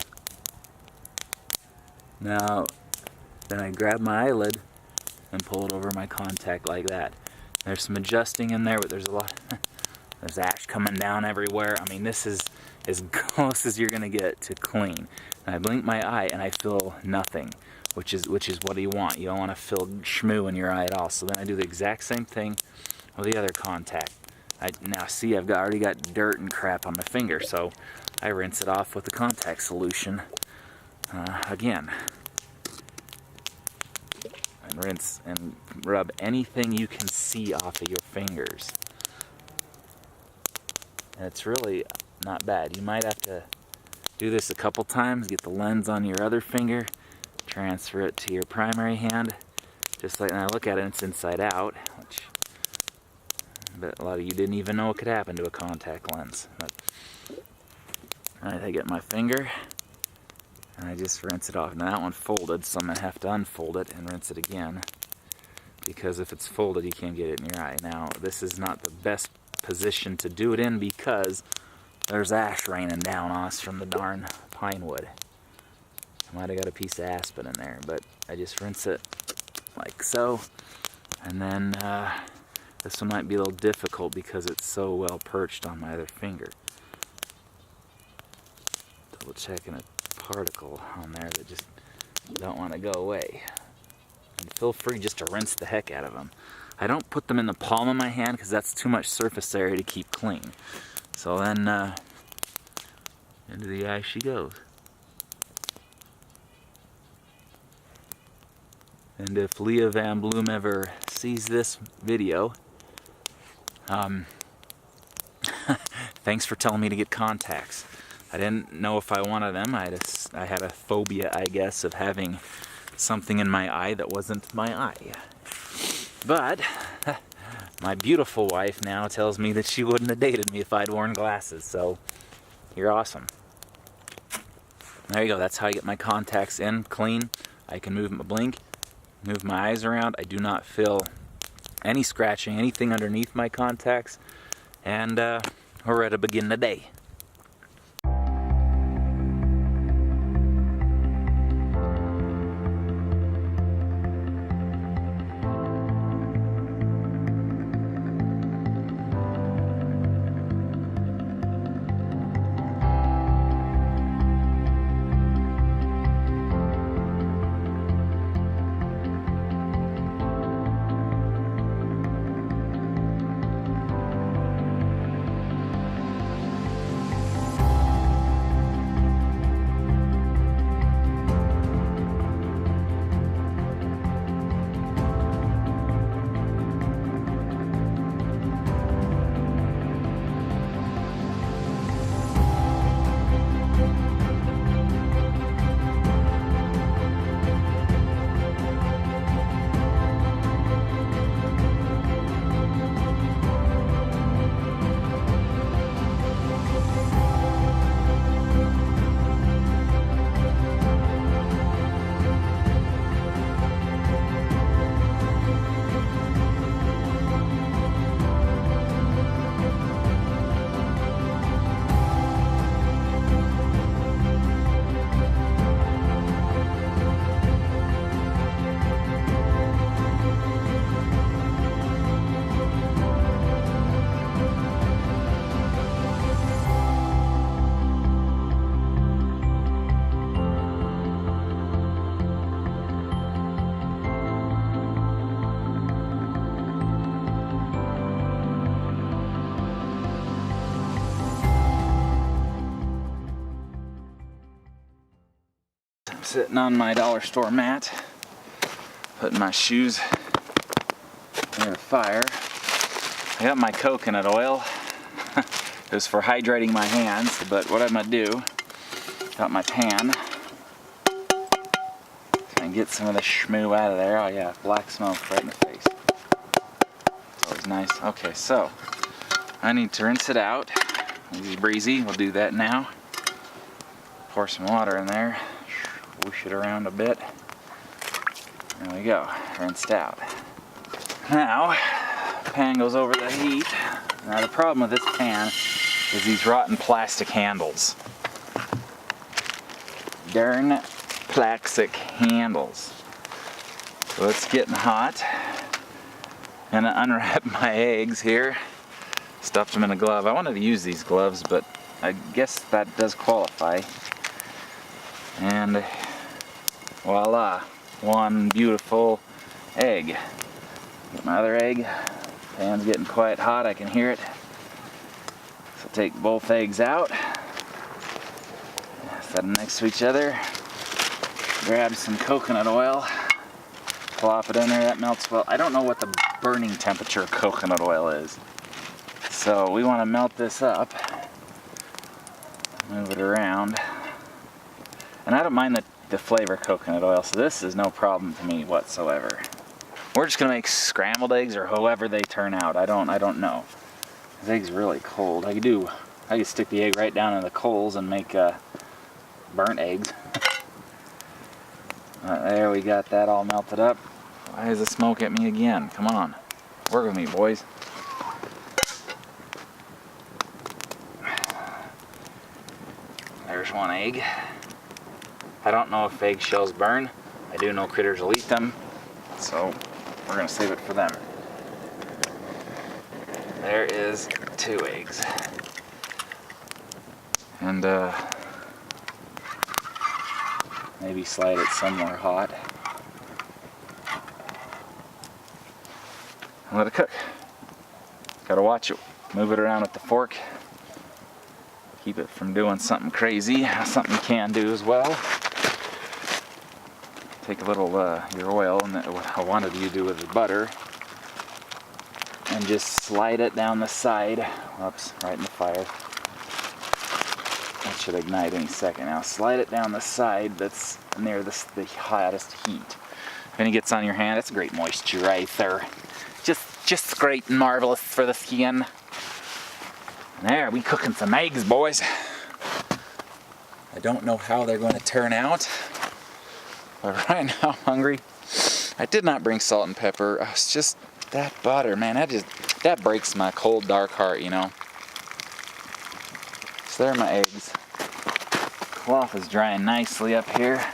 Now, then I grab my eyelid and pull it over my contact like that. There's some adjusting in there, but there's a lot. There's ash coming down everywhere. I mean, this is as close as you're gonna get to clean. And I blink my eye and I feel nothing, which is what you want. You don't want to feel schmoo in your eye at all. So then I do the exact same thing with the other contact. Now see, I've already got dirt and crap on my finger, so I rinse it off with the contact solution again. And rinse and rub anything you can see off of your fingers. And it's really not bad. You might have to do this a couple times, get the lens on your other finger, transfer it to your primary hand, just like, and I look at it and it's inside out, which but a lot of you didn't even know it could happen to a contact lens. But alright, I get my finger and I just rinse it off. Now that one folded, so I'm going to have to unfold it and rinse it again, because if it's folded you can't get it in your eye. Now this is not the best position to do it in because there's ash raining down on us from the darn pine wood. I might have got a piece of aspen in there, but I just rinse it like so, and then this one might be a little difficult because it's so well perched on my other finger. Double checking a particle on there that just don't want to go away. And feel free just to rinse the heck out of them. I don't put them in the palm of my hand because that's too much surface area to keep clean. So then into the eye she goes. And if Leah Van Bloom ever sees this video, thanks for telling me to get contacts. I didn't know if I wanted them. I had a phobia, I guess, of having something in my eye that wasn't my eye. But my beautiful wife now tells me that she wouldn't have dated me if I'd worn glasses, so you're awesome. There you go, that's how I get my contacts in, clean. I can blink, move my eyes around. I do not feel any scratching, anything underneath my contacts, and we're ready to begin the day. Sitting on my dollar store mat, putting my shoes near the fire. I got my coconut oil. It was for hydrating my hands, but what I'm gonna do, got my pan. Try and get some of the schmoo out of there. Oh yeah, black smoke right in the face. It's always nice. Okay, so I need to rinse it out. Easy breezy, we'll do that now. Pour some water in there. Whoosh it around a bit. There we go, rinsed out. Now, pan goes over the heat. Now the problem with this pan is these rotten plastic handles. Darn plastic handles. So it's getting hot. And I unwrapped my eggs here. Stuffed them in a glove. I wanted to use these gloves, but I guess that does qualify. And voila, one beautiful egg. Get my other egg. Pan's getting quite hot, I can hear it. So take both eggs out. Set them next to each other. Grab some coconut oil. Plop it in there, that melts well. I don't know what the burning temperature of coconut oil is. So we want to melt this up. Move it around. And I don't mind the flavor of coconut oil, so this is no problem to me whatsoever. We're just gonna make scrambled eggs or however they turn out. I don't know. This egg's really cold. I could stick the egg right down in the coals and make burnt eggs. There, we got that all melted up. Why is the smoke at me again? Come on, work with me, boys. There's one egg. I don't know if eggshells burn. I do know critters will eat them, so we're gonna save it for them. There is 2 eggs. And maybe slide it somewhere hot. and let it cook. Gotta watch it. Move it around with the fork. Keep it from doing something crazy. Something you can do as well. Take a little your oil, and what I wanted you to do with the butter, and just slide it down the side. Oops, right in the fire. That should ignite any second now. Slide it down the side that's near the hottest heat. If any gets on your hand, it's great moisturizer. Just great and marvelous for the skin. There, we cooking some eggs, boys. I don't know how they're going to turn out, but right now I'm hungry. I did not bring salt and pepper. It's just that butter, man. That breaks my cold, dark heart, you know. So there are my eggs. Cloth is drying nicely up here.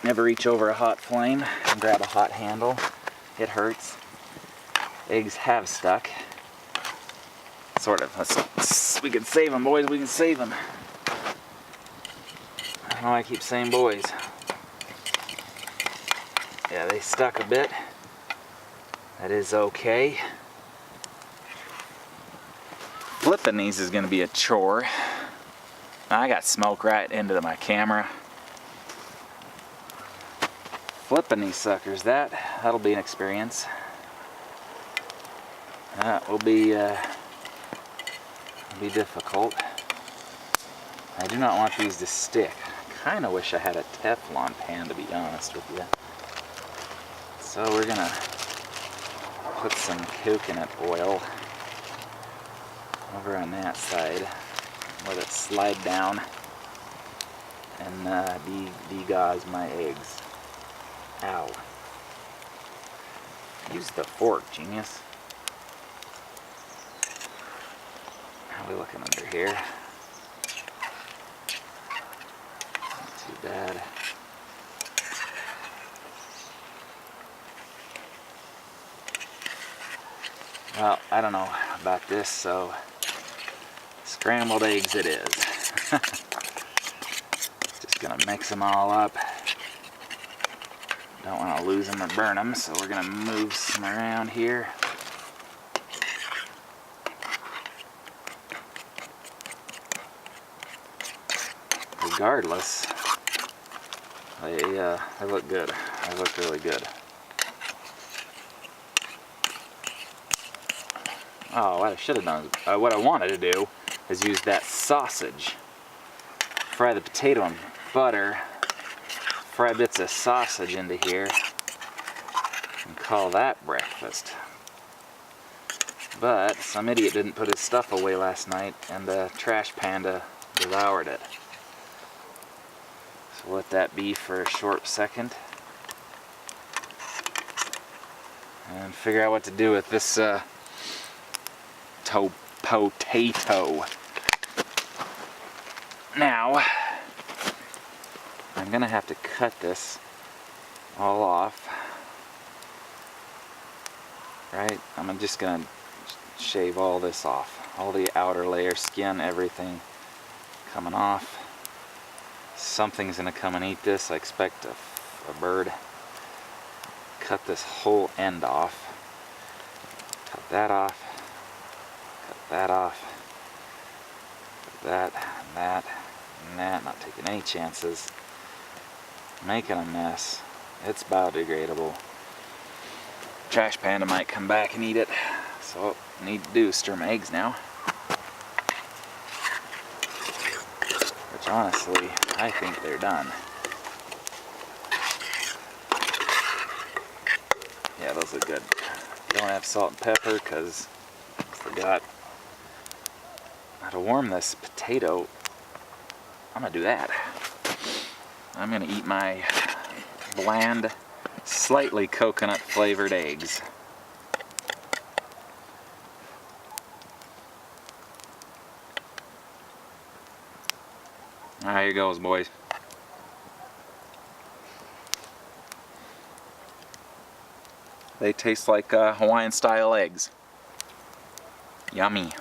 Never reach over a hot flame and grab a hot handle. It hurts. Eggs have stuck. Sort of. We can save them, boys. We can save them. I don't know why I keep saying boys. Yeah, they stuck a bit. That is okay. Flipping these is going to be a chore. I got smoke right into my camera. Flipping these suckers, that'll be an experience. That will be difficult. I do not want these to stick. I kind of wish I had a Teflon pan, to be honest with you. So we're gonna put some coconut oil over on that side. Let it slide down and degauze my eggs. Ow. Use the fork, genius. How are we looking under here? Not too bad. Well, I don't know about this, so scrambled eggs it is. Just gonna mix them all up. Don't want to lose them or burn them, so we're gonna move some around here. Regardless, they look good. They look really good. Oh, what I should have done, what I wanted to do is use that sausage. Fry the potato in butter, fry bits of sausage into here, and call that breakfast. But some idiot didn't put his stuff away last night, and the trash panda devoured it. So let that be for a short second, and figure out what to do with this potato. Now, I'm gonna have to cut this all off, right? I'm just gonna shave all this off, all the outer layer, skin, everything coming off. Something's gonna come and eat this. I expect a bird. Cut this whole end off. Cut that off. Cut that off. Cut that, and that, and that. Not taking any chances. Making a mess. It's biodegradable. Trash panda might come back and eat it. So what I need to do is stir my eggs now. Which honestly, I think they're done. Yeah, those look good. Don't have salt and pepper because I forgot how to warm this potato. I'm gonna do that. I'm gonna eat my bland, slightly coconut flavored eggs. Alright, here goes, boys. They taste like Hawaiian style eggs. Yummy.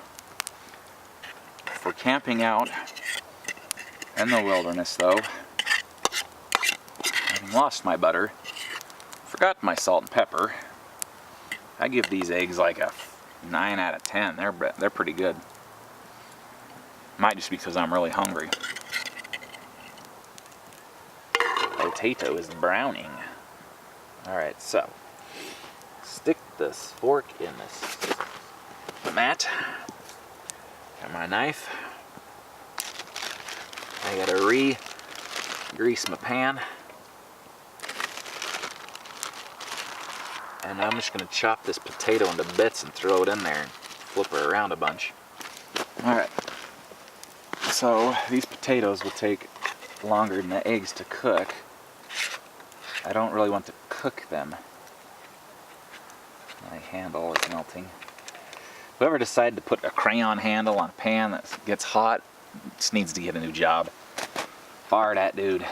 For camping out in the wilderness though, having lost my butter, forgot my salt and pepper, I give these eggs like a 9 out of 10. They're pretty good. Might just be because I'm really hungry. Potato is browning. Alright, so stick this fork in this mat. Got my knife. I gotta re-grease my pan. And I'm just gonna chop this potato into bits and throw it in there and flip her around a bunch. Alright. So these potatoes will take longer than the eggs to cook. I don't really want to cook them. My handle is melting. Whoever decided to put a crayon handle on a pan that gets hot just needs to get a new job. Fire that dude.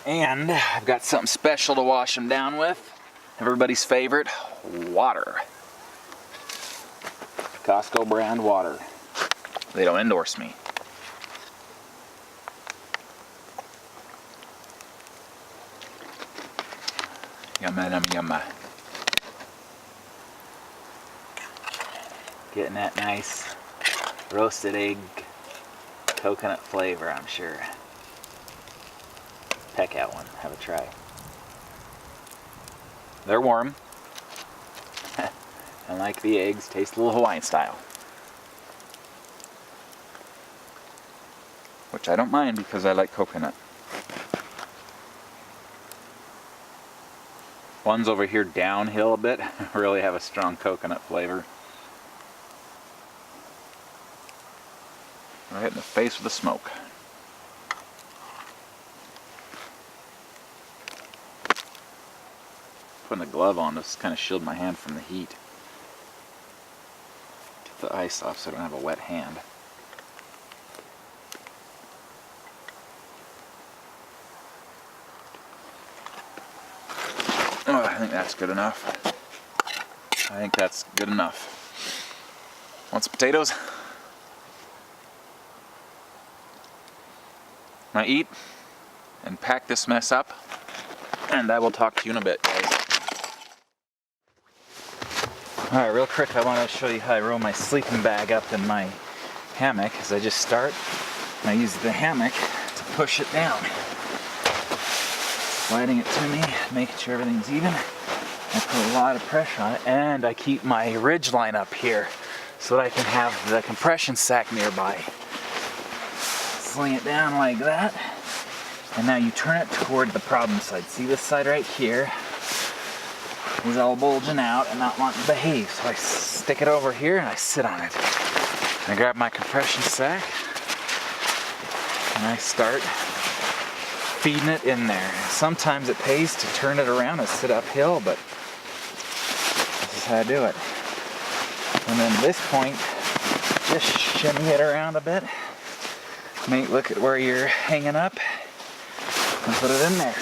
And I've got something special to wash them down with. Everybody's favorite, water. Costco brand water. They don't endorse me. Yumma, yumma, yumma. Getting that nice roasted egg coconut flavor, I'm sure. Peck out one, have a try. They're warm. And like the eggs, taste a little Hawaiian style. Which I don't mind because I like coconut. Ones over here downhill a bit really have a strong coconut flavor. Right in the face with the smoke. Putting a glove on to kind of shield my hand from the heat. Get the ice off so I don't have a wet hand. Oh, I think that's good enough. I think that's good enough. Want some potatoes? Now eat and pack this mess up, and I will talk to you in a bit, guys. Alright, real quick, I want to show you how I roll my sleeping bag up in my hammock. As I just start, and I use the hammock to push it down. Sliding it to me, making sure everything's even. I put a lot of pressure on it, and I keep my ridge line up here so that I can have the compression sack nearby. Sling it down like that, and now you turn it toward the problem side. See this side right here is all bulging out and not wanting to behave, so I stick it over here and I sit on it. I grab my compression sack and I start feeding it in there. Sometimes it pays to turn it around and sit uphill, but this is how I do it. And then at this point, just shimmy it around a bit. Look at where you're hanging up and put it in there.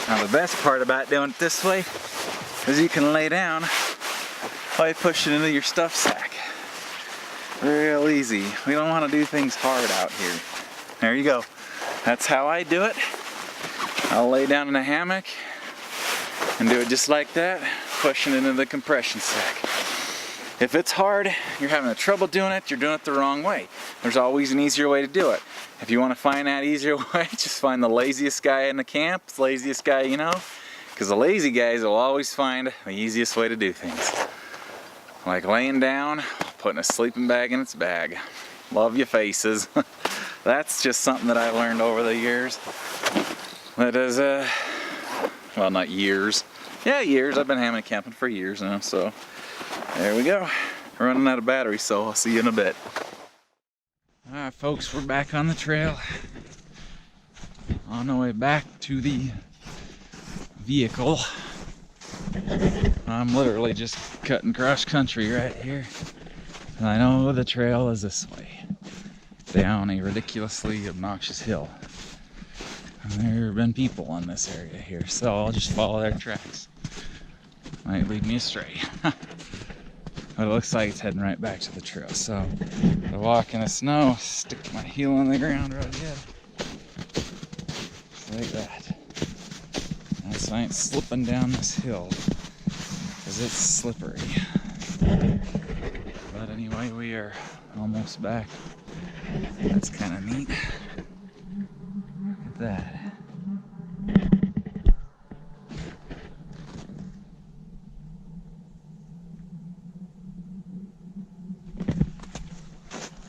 Now the best part about doing it this way is you can lay down while you push it into your stuff sack. Real easy. We don't want to do things hard out here. There you go. That's how I do it. I'll lay down in a hammock and do it just like that, pushing it into the compression sack. If it's hard, you're having trouble doing it, you're doing it the wrong way. There's always an easier way to do it. If you want to find that easier way, just find the laziest guy in the camp, the laziest guy you know, because the lazy guys will always find the easiest way to do things. Like laying down, putting a sleeping bag in its bag. Love your faces. That's just something that I learned over the years. That is, well, not years. Yeah, years. I've been hammock camping for years now, so there we go. Running out of battery, so I'll see you in a bit. Alright folks, we're back on the trail. On the way back to the vehicle. I'm literally just cutting cross country right here. And I know the trail is this way. Down a ridiculously obnoxious hill. And there have been people on this area here, so I'll just follow their tracks. Might lead me astray. But it looks like it's heading right back to the trail. So I walk in the snow, stick my heel on the ground right here. Just like that. I so I ain't slipping down this hill because it's slippery. But anyway, we are almost back. That's kind of neat. Look at that.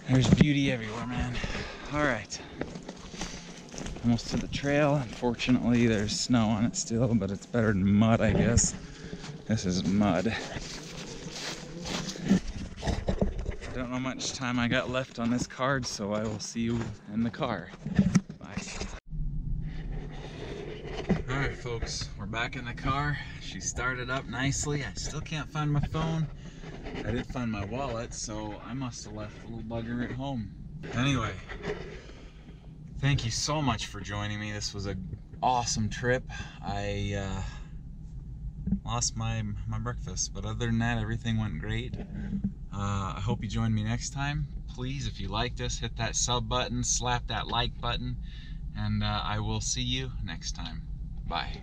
There's beauty everywhere, man. All right. Almost to the trail. Unfortunately, there's snow on it still, but it's better than mud, I guess. This is mud. I don't know how much time I got left on this card, so I will see you in the car. Bye. All right, folks, we're back in the car. She started up nicely. I still can't find my phone. I did find my wallet, so I must have left the little bugger at home. Anyway, thank you so much for joining me. This was an awesome trip. I lost my breakfast, but other than that, everything went great. I hope you join me next time. Please, if you like this, hit that sub button, slap that like button, and I will see you next time. Bye.